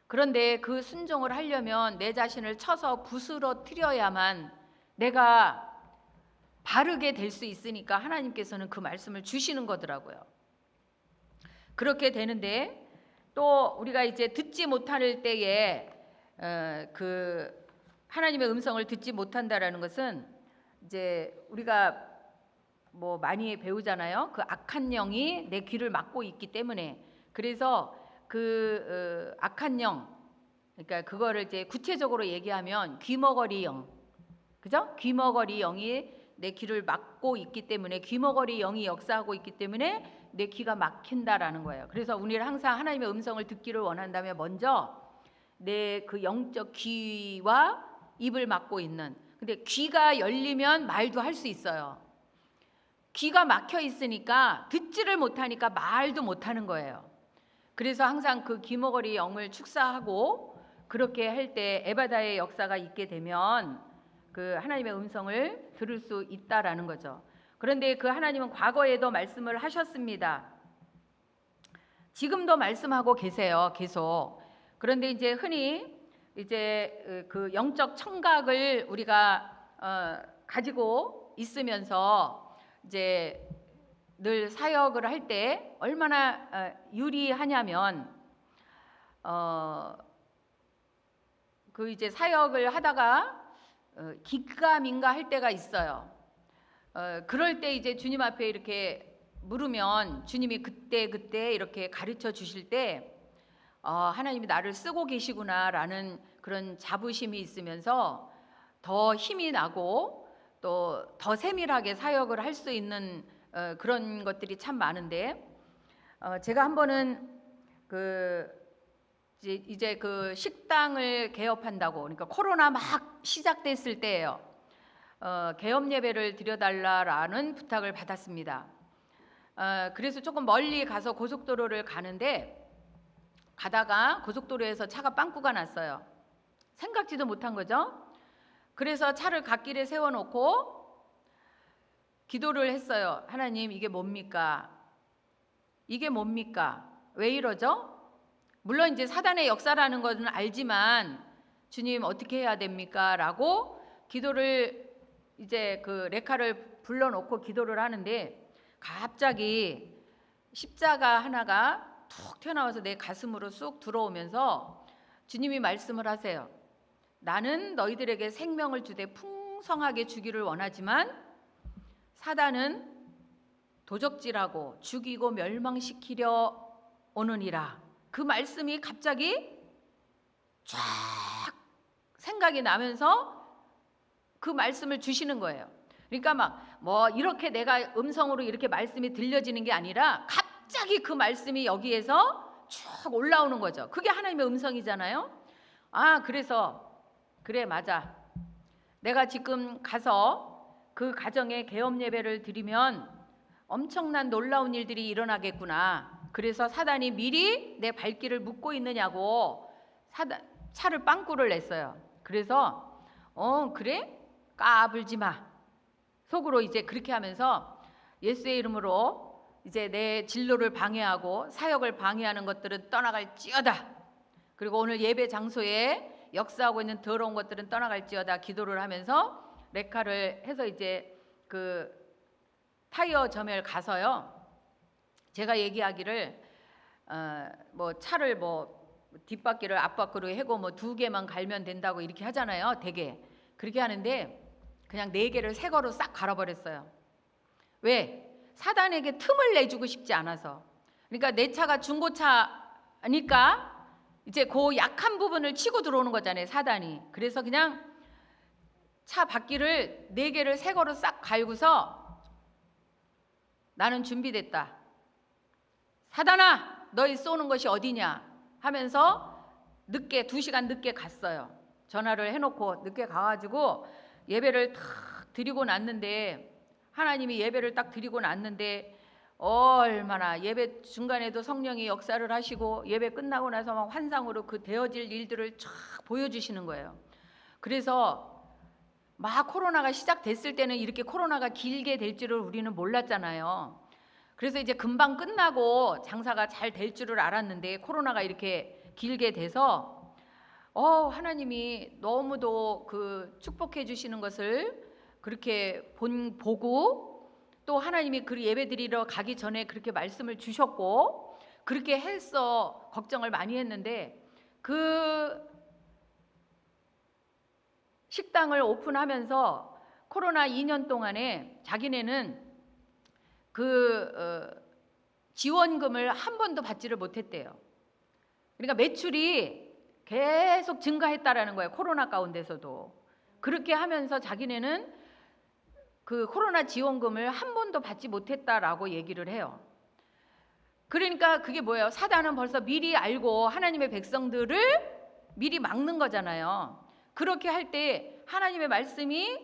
그런데 그 순종을 하려면 내 자신을 쳐서 부스러뜨려야만 내가 바르게 될 수 있으니까 하나님께서는 그 말씀을 주시는 거더라고요. 그렇게 되는데 또 우리가 이제 듣지 못할 때에 그 하나님의 음성을 듣지 못한다라는 것은 이제 우리가 뭐 많이 배우잖아요. 그 악한 영이 내 귀를 막고 있기 때문에. 그래서 그 악한 영, 그러니까 그거를 이제 구체적으로 얘기하면 귀머거리 영, 그죠? 귀머거리 영이 내 귀를 막고 있기 때문에, 귀머거리 영이 역사하고 있기 때문에 내 귀가 막힌다라는 거예요. 그래서 우리는 항상 하나님의 음성을 듣기를 원한다면 먼저 내 그 영적 귀와 입을 막고 있는, 근데 귀가 열리면 말도 할 수 있어요. 귀가 막혀 있으니까 듣지를 못하니까 말도 못하는 거예요. 그래서 항상 그 귀머거리 영을 축사하고 그렇게 할 때 에바다의 역사가 있게 되면 그 하나님의 음성을 들을 수 있다라는 거죠. 그런데 그 하나님은 과거에도 말씀을 하셨습니다. 지금도 말씀하고 계세요. 계속. 그런데 이제 흔히 이제 그 영적 청각을 우리가 가지고 있으면서 이제 늘 사역을 할 때 얼마나 유리하냐면 그 이제 사역을 하다가 기가민가 할 때가 있어요. 그럴 때 이제 주님 앞에 이렇게 물으면 주님이 그때 이렇게 가르쳐 주실 때 하나님이 나를 쓰고 계시구나라는 그런 자부심이 있으면서 더 힘이 나고 또 더 세밀하게 사역을 할 수 있는 그런 것들이 참 많은데 제가 한 번은 이제 그 식당을 개업한다고, 그러니까 코로나 막 시작됐을 때예요. 개업 예배를 드려달라라는 부탁을 받았습니다. 그래서 조금 멀리 가서 고속도로를 가는데 가다가 고속도로에서 차가 빵꾸가 났어요. 생각지도 못한 거죠. 그래서 차를 갓길에 세워놓고 기도를 했어요. 하나님, 이게 뭡니까? 이게 뭡니까? 왜 이러죠? 물론 이제 사단의 역사라는 것은 알지만 주님 어떻게 해야 됩니까? 라고 기도를 이제 그 레카를 불러놓고 기도를 하는데 갑자기 십자가 하나가 툭 튀어나와서 내 가슴으로 쑥 들어오면서 주님이 말씀을 하세요. 나는 너희들에게 생명을 주되 풍성하게 주기를 원하지만 사단은 도적질하고 죽이고 멸망시키려 오느니라. 그 말씀이 갑자기 쫙 생각이 나면서 그 말씀을 주시는 거예요. 그러니까 막 뭐 이렇게 내가 음성으로 이렇게 말씀이 들려지는 게 아니라 갑자기 그 말씀이 여기에서 쭉 올라오는 거죠. 그게 하나님의 음성이잖아요. 그래서 그래, 맞아. 내가 지금 가서 그 가정에 계엄 예배를 드리면 엄청난 놀라운 일들이 일어나겠구나. 그래서 사단이 미리 내 발길을 묶고 있느냐고 차를 빵꾸를 냈어요. 그래서 그래? 까불지 마. 속으로 이제 그렇게 하면서 예수의 이름으로 이제 내 진로를 방해하고 사역을 방해하는 것들은 떠나갈지어다. 그리고 오늘 예배 장소에 역사하고 있는 더러운 것들은 떠나갈지어다 기도를 하면서 레카를 해서 이제 그 타이어 점에 가서요. 제가 얘기하기를 뭐 차를 뭐 뒷바퀴를 앞바퀴로 해고 뭐 2개만 갈면 된다고 이렇게 하잖아요. 되게 그렇게 하는데 그냥 4개를 새 거로 싹 갈아버렸어요. 왜? 사단에게 틈을 내주고 싶지 않아서. 그러니까 내 차가 중고차니까 이제 그 약한 부분을 치고 들어오는 거잖아요, 사단이. 그래서 그냥 차 바퀴를 4개를 새 거로 싹 갈고서 나는 준비됐다. 사단아, 너희 쏘는 것이 어디냐 하면서 늦게 2시간 늦게 갔어요. 전화를 해놓고 늦게 가가지고 예배를 탁 드리고 났는데 하나님이 예배를 딱 드리고 났는데 얼마나 예배 중간에도 성령이 역사를 하시고 예배 끝나고 나서 막 환상으로 그 되어질 일들을 쫙 보여주시는 거예요. 그래서 막 코로나가 시작됐을 때는 이렇게 코로나가 길게 될 줄을 우리는 몰랐잖아요. 그래서 이제 금방 끝나고 장사가 잘 될 줄을 알았는데 코로나가 이렇게 길게 돼서 하나님이 너무도 그 축복해 주시는 것을 그렇게 보고 또 하나님이 그 예배 드리러 가기 전에 그렇게 말씀을 주셨고 그렇게 해서 걱정을 많이 했는데 그 식당을 오픈하면서 코로나 2년 동안에 자기네는 그 지원금을 한 번도 받지를 못했대요. 그러니까 매출이 계속 증가했다라는 거예요. 코로나 가운데서도. 그렇게 하면서 자기네는 그 코로나 지원금을 한 번도 받지 못했다라고 얘기를 해요. 그러니까 그게 뭐예요? 사단은 벌써 미리 알고 하나님의 백성들을 미리 막는 거잖아요. 그렇게 할 때 하나님의 말씀이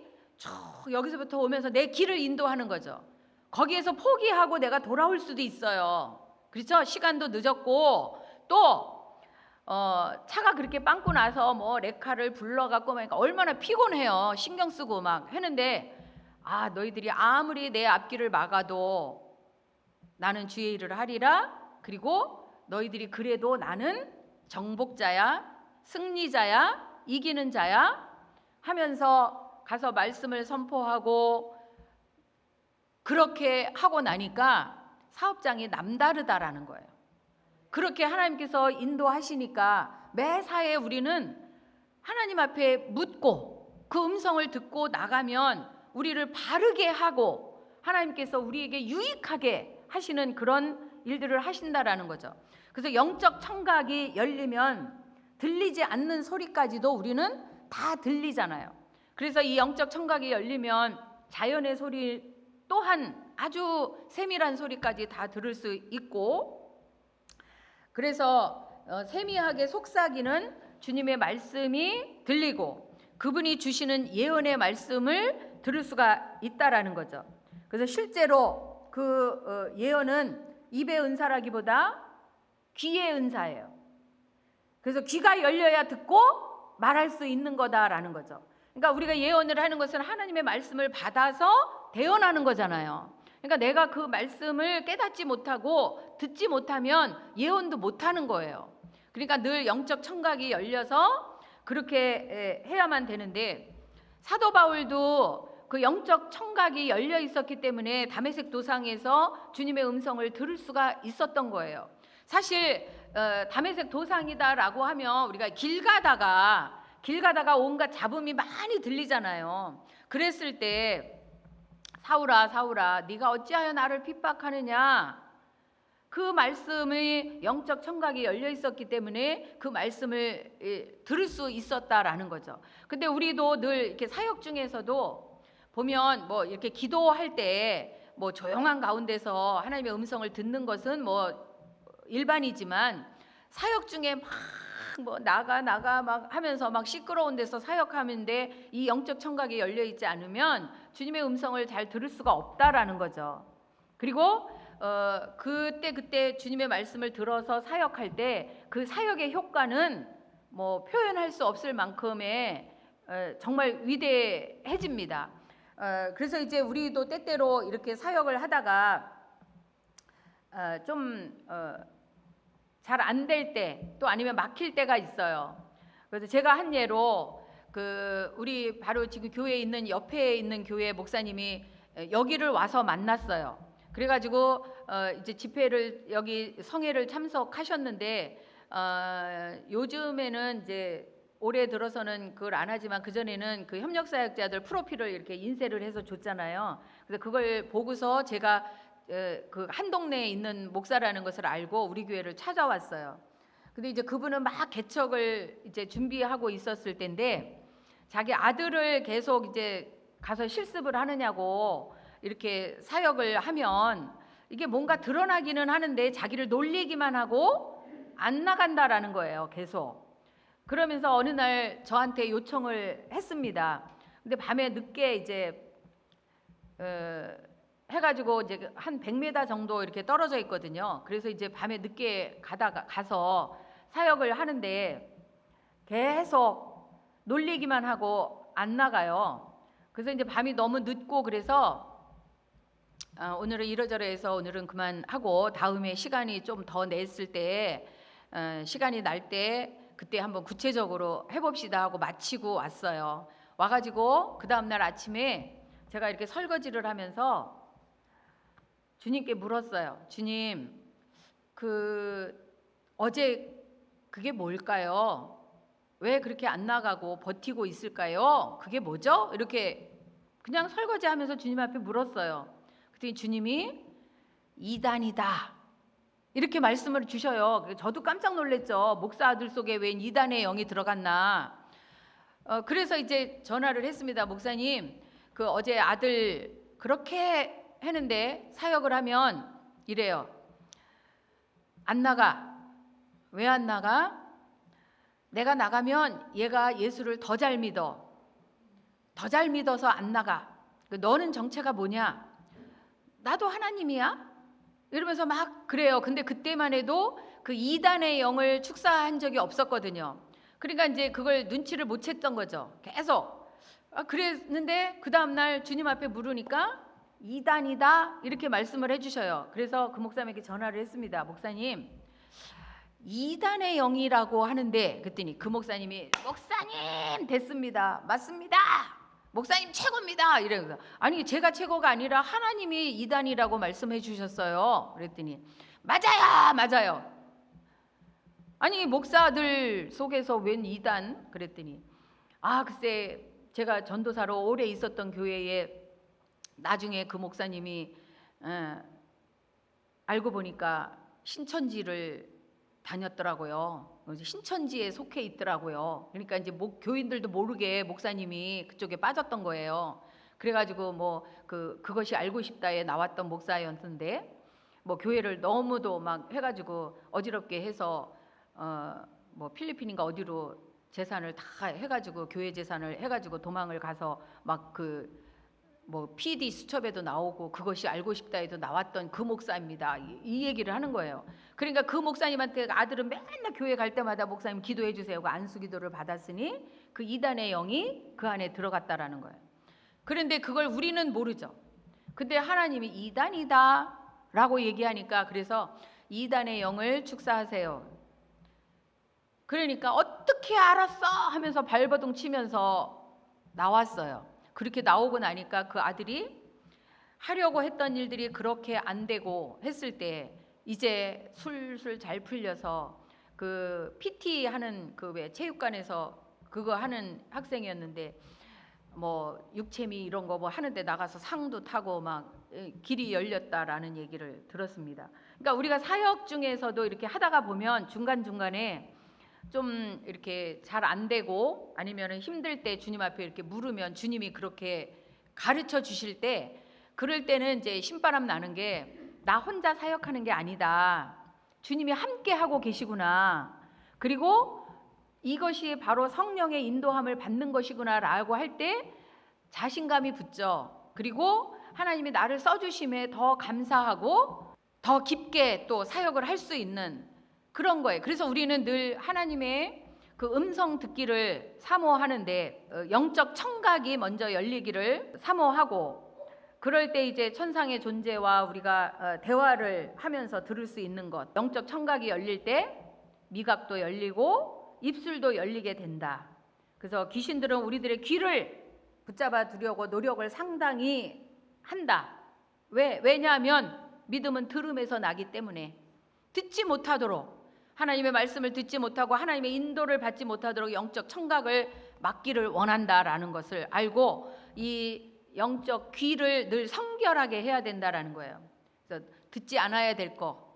여기서부터 오면서 내 길을 인도하는 거죠. 거기에서 포기하고 내가 돌아올 수도 있어요. 그렇죠? 시간도 늦었고 또 차가 그렇게 빵꾸 나서 뭐 레카를 불러갖고 막 얼마나 피곤해요. 신경 쓰고 막 했는데 너희들이 아무리 내 앞길을 막아도 나는 주의 일을 하리라. 그리고 너희들이 그래도 나는 정복자야, 승리자야, 이기는 자야 하면서 가서 말씀을 선포하고 그렇게 하고 나니까 사업장이 남다르다라는 거예요. 그렇게 하나님께서 인도하시니까 매사에 우리는 하나님 앞에 묻고 그 음성을 듣고 나가면 우리를 바르게 하고 하나님께서 우리에게 유익하게 하시는 그런 일들을 하신다라는 거죠. 그래서 영적 청각이 열리면 들리지 않는 소리까지도 우리는 다 들리잖아요. 그래서 이 영적 청각이 열리면 자연의 소리 또한 아주 세밀한 소리까지 다 들을 수 있고 그래서 세미하게 속삭이는 주님의 말씀이 들리고 그분이 주시는 예언의 말씀을 들을 수가 있다라는 거죠. 그래서 실제로 예언은 입의 은사라기보다 귀의 은사예요. 그래서 귀가 열려야 듣고 말할 수 있는 거다라는 거죠. 그러니까 우리가 예언을 하는 것은 하나님의 말씀을 받아서 대언하는 거잖아요. 그러니까 내가 그 말씀을 깨닫지 못하고 듣지 못하면 예언도 못하는 거예요. 그러니까 늘 영적 청각이 열려서 그렇게 해야만 되는데, 사도 바울도 그 영적 청각이 열려 있었기 때문에 다메섹 도상에서 주님의 음성을 들을 수가 있었던 거예요. 사실 다메섹 도상이다라고 하면 우리가 길 가다가 온갖 잡음이 많이 들리잖아요. 그랬을 때 사울아 사울아 네가 어찌하여 나를 핍박하느냐, 그 말씀이 영적 청각이 열려 있었기 때문에 그 말씀을 들을 수 있었다라는 거죠. 근데 우리도 늘 이렇게 사역 중에서도 보면 뭐 이렇게 기도할 때 뭐 조용한 가운데서 하나님의 음성을 듣는 것은 뭐 일반이지만, 사역 중에 막 뭐 나가 막 하면서 막 시끄러운 데서 사역하는데 이 영적 청각이 열려 있지 않으면 주님의 음성을 잘 들을 수가 없다라는 거죠. 그리고 그때 주님의 말씀을 들어서 사역할 때 그 사역의 효과는 뭐 표현할 수 없을 만큼의 정말 위대해집니다. 그래서 이제 우리도 때때로 이렇게 사역을 하다가 좀 잘 안 될 때, 또 아니면 막힐 때가 있어요. 그래서 제가 한 예로 우리 바로 지금 교회에 있는 옆에 있는 교회 목사님이 여기를 와서 만났어요. 그래가지고 이제 집회를 여기 성회를 참석하셨는데, 요즘에는 이제 올해 들어서는 그걸 안 하지만 그 전에는 그 협력사역자들 프로필을 이렇게 인쇄를 해서 줬잖아요. 그래서 그걸 보고서 제가 그 한 동네에 있는 목사라는 것을 알고 우리 교회를 찾아왔어요. 근데 이제 그분은 막 개척을 이제 준비하고 있었을 때인데, 자기 아들을 계속 이제 가서 실습을 하느냐고 이렇게 사역을 하면 이게 뭔가 드러나기는 하는데 자기를 놀리기만 하고 안 나간다라는 거예요, 계속. 그러면서 어느 날 저한테 요청을 했습니다. 근데 밤에 늦게 이제 해가지고 이제 한 100m 정도 이렇게 떨어져 있거든요. 그래서 이제 밤에 늦게 가서 사역을 하는데 계속 놀리기만 하고 안 나가요. 그래서 이제 밤이 너무 늦고 그래서 오늘은 이러저러해서 오늘은 그만하고 다음에 시간이 좀 더 냈을 때 시간이 날 때 그때 한번 구체적으로 해봅시다 하고 마치고 왔어요. 와가지고 그 다음날 아침에 제가 이렇게 설거지를 하면서 주님께 물었어요. 주님, 어제 그게 뭘까요? 왜 그렇게 안 나가고 버티고 있을까요? 그게 뭐죠? 이렇게 그냥 설거지하면서 주님 앞에 물었어요. 그랬더니 주님이 이단이다 이렇게 말씀을 주셔요. 저도 깜짝 놀랐죠. 목사 아들 속에 웬 이단의 영이 들어갔나. 그래서 이제 전화를 했습니다. 목사님, 어제 아들 그렇게 했는데 사역을 하면 이래요. 안 나가. 왜 안 나가? 내가 나가면 얘가 예수를 더 잘 믿어. 더 잘 믿어서 안 나가. 너는 정체가 뭐냐? 나도 하나님이야? 이러면서 막 그래요. 근데 그때만 해도 그 이단의 영을 축사한 적이 없었거든요. 그러니까 이제 그걸 눈치를 못 챘던 거죠. 계속. 그랬는데 그 다음날 주님 앞에 물으니까 이단이다 이렇게 말씀을 해주셔요. 그래서 그 목사님에게 전화를 했습니다. 목사님, 이단의 영이라고 하는데, 그랬더니 그 목사님이 목사님 됐습니다. 맞습니다. 목사님 최고입니다. 이래서 아니 제가 최고가 아니라 하나님이 이단이라고 말씀해 주셨어요. 그랬더니 맞아요. 아니 목사들 속에서 웬 이단? 그랬더니 글쎄 제가 전도사로 오래 있었던 교회에 나중에 그 목사님이 알고 보니까 신천지를 다녔더라고요. 신천지에 속해 있더라고요. 그러니까 이제 교인들도 모르게 목사님이 그쪽에 빠졌던 거예요. 그래가지고 뭐 그것이 알고 싶다에 나왔던 목사였는데, 뭐 교회를 너무도 막 해가지고 어지럽게 해서 뭐 필리핀인가 어디로 재산을 다 해가지고 교회 재산을 해가지고 도망을 가서 막 뭐 PD 수첩에도 나오고 그것이 알고 싶다에도 나왔던 그 목사입니다. 이 얘기를 하는 거예요. 그러니까 그 목사님한테 아들은 맨날 교회 갈 때마다 목사님 기도해 주세요. 그 안수 기도를 받았으니 그 이단의 영이 그 안에 들어갔다라는 거예요. 그런데 그걸 우리는 모르죠. 근데 하나님이 이단이다 라고 얘기하니까 그래서 이단의 영을 축사하세요. 그러니까 어떻게 알았어 하면서 발버둥 치면서 나왔어요. 그렇게 나오고 나니까 그 아들이 하려고 했던 일들이 그렇게 안 되고 했을 때 이제 술술 잘 풀려서 그 PT 하는 그 왜 체육관에서 그거 하는 학생이었는데 뭐 육체미 이런 거 뭐 하는데 나가서 상도 타고 막 길이 열렸다라는 얘기를 들었습니다. 그러니까 우리가 사역 중에서도 이렇게 하다가 보면 중간중간에 좀 이렇게 잘 안 되고 아니면 힘들 때 주님 앞에 이렇게 물으면 주님이 그렇게 가르쳐 주실 때 그럴 때는 이제 신바람 나는 게 나 혼자 사역하는 게 아니다. 주님이 함께 하고 계시구나. 그리고 이것이 바로 성령의 인도함을 받는 것이구나라고 할 때 자신감이 붙죠. 그리고 하나님이 나를 써주심에 더 감사하고 더 깊게 또 사역을 할 수 있는 그런 거예요. 그래서 우리는 늘 하나님의 그 음성 듣기를 사모하는데 영적 청각이 먼저 열리기를 사모하고 그럴 때 이제 천상의 존재와 우리가 대화를 하면서 들을 수 있는 것, 영적 청각이 열릴 때 미각도 열리고 입술도 열리게 된다. 그래서 귀신들은 우리들의 귀를 붙잡아 두려고 노력을 상당히 한다. 왜냐하면 믿음은 들음에서 나기 때문에 듣지 못하도록 하나님의 말씀을 듣지 못하고 하나님의 인도를 받지 못하도록 영적 청각을 막기를 원한다라는 것을 알고 이 영적 귀를 늘 성결하게 해야 된다라는 거예요. 그래서 듣지 않아야 될 거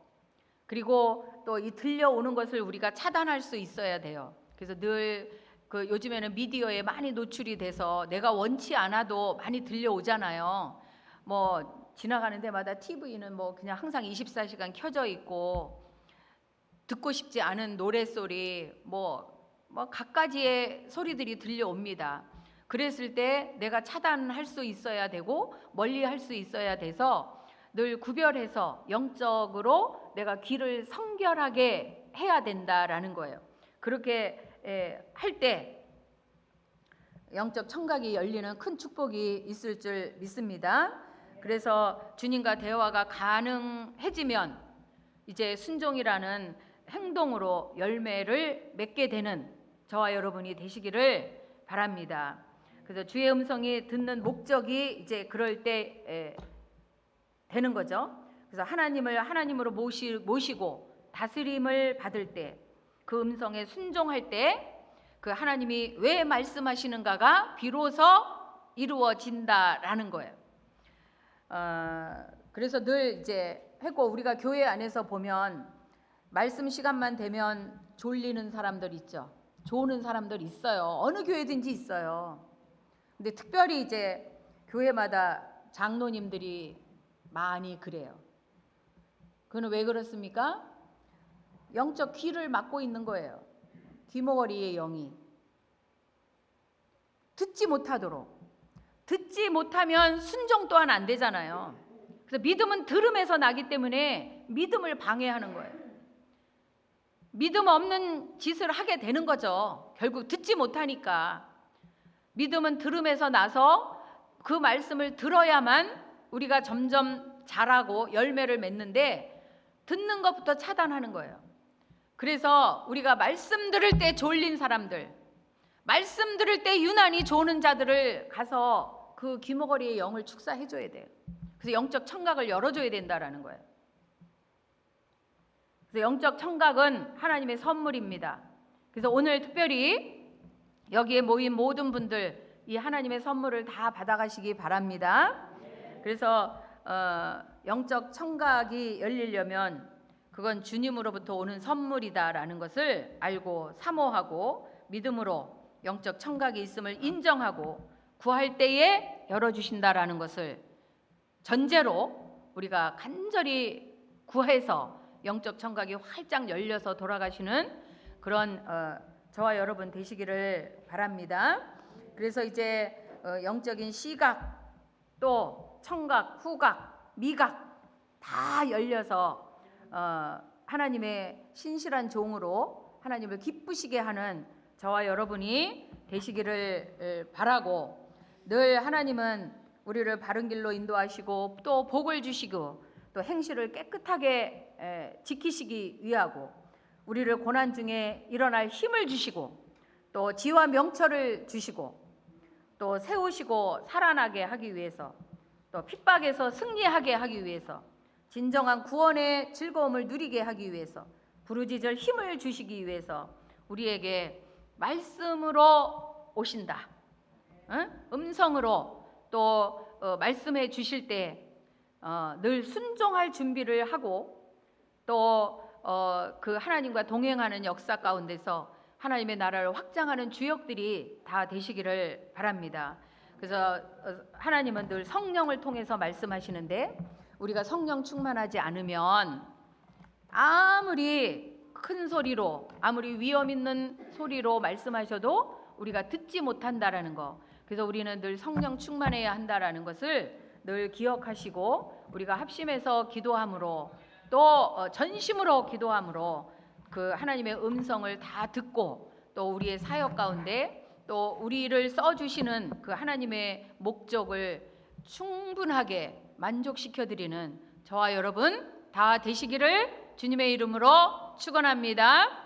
그리고 또 이 들려오는 것을 우리가 차단할 수 있어야 돼요. 그래서 늘 그 요즘에는 미디어에 많이 노출이 돼서 내가 원치 않아도 많이 들려오잖아요. 뭐 지나가는 데마다 TV는 뭐 그냥 항상 24시간 켜져 있고 듣고 싶지 않은 노랫소리 뭐 갖가지의 소리들이 들려옵니다. 그랬을 때 내가 차단할 수 있어야 되고 멀리 할 수 있어야 돼서 늘 구별해서 영적으로 내가 귀를 성결하게 해야 된다라는 거예요. 그렇게 할 때 영적 청각이 열리는 큰 축복이 있을 줄 믿습니다. 그래서 주님과 대화가 가능해지면 이제 순종이라는 행동으로 열매를 맺게 되는 저와 여러분이 되시기를 바랍니다. 그래서 주의 음성이 듣는 목적이 이제 그럴 때 되는 거죠. 그래서 하나님을 하나님으로 모시고 다스림을 받을 때 그 음성에 순종할 때 그 하나님이 왜 말씀하시는가가 비로소 이루어진다라는 거예요. 그래서 늘 이제 했고 우리가 교회 안에서 보면 말씀 시간만 되면 졸리는 사람들 있죠. 조는 사람들 있어요. 어느 교회든지 있어요. 근데 특별히 이제 교회마다 장로님들이 많이 그래요. 그건 왜 그렇습니까? 영적 귀를 막고 있는 거예요. 귀머거리의 영이 듣지 못하도록. 듣지 못하면 순종 또한 안 되잖아요. 그래서 믿음은 들음에서 나기 때문에 믿음을 방해하는 거예요. 믿음 없는 짓을 하게 되는 거죠. 결국 듣지 못하니까. 믿음은 들음에서 나서 그 말씀을 들어야만 우리가 점점 자라고 열매를 맺는데 듣는 것부터 차단하는 거예요. 그래서 우리가 말씀 들을 때 졸린 사람들, 말씀 들을 때 유난히 조는 자들을 가서 그 귀머거리의 영을 축사해 줘야 돼요. 그래서 영적 청각을 열어줘야 된다라는 거예요. 그래서 영적 청각은 하나님의 선물입니다. 그래서 오늘 특별히 여기에 모인 모든 분들 이 하나님의 선물을 다 받아가시기 바랍니다. 그래서 영적 청각이 열리려면 그건 주님으로부터 오는 선물이다라는 것을 알고 사모하고 믿음으로 영적 청각이 있음을 인정하고 구할 때에 열어주신다라는 것을 전제로 우리가 간절히 구해서 영적 청각이 활짝 열려서 돌아가시는 그런 저와 여러분 되시기를 바랍니다. 그래서 이제 영적인 시각 또 청각, 후각, 미각 다 열려서 하나님의 신실한 종으로 하나님을 기쁘시게 하는 저와 여러분이 되시기를 바라고, 늘 하나님은 우리를 바른 길로 인도하시고 또 복을 주시고 또 행실을 깨끗하게 지키시기 위하고, 우리를 고난 중에 일어날 힘을 주시고 또 지와 명철을 주시고 또 세우시고 살아나게 하기 위해서, 또 핍박에서 승리하게 하기 위해서, 진정한 구원의 즐거움을 누리게 하기 위해서, 부르짖을 힘을 주시기 위해서 우리에게 말씀으로 오신다. 음성으로 또 말씀해 주실 때 늘 순종할 준비를 하고 또 그 하나님과 동행하는 역사 가운데서 하나님의 나라를 확장하는 주역들이 다 되시기를 바랍니다. 그래서 하나님은 늘 성령을 통해서 말씀하시는데, 우리가 성령 충만하지 않으면 아무리 큰 소리로, 아무리 위험 있는 소리로 말씀하셔도 우리가 듣지 못한다라는 거. 그래서 우리는 늘 성령 충만해야 한다라는 것을 늘 기억하시고, 우리가 합심해서 기도함으로 또 전심으로 기도함으로 그 하나님의 음성을 다 듣고 또 우리의 사역 가운데 또 우리를 써주시는 그 하나님의 목적을 충분하게 만족시켜드리는 저와 여러분 다 되시기를 주님의 이름으로 축원합니다.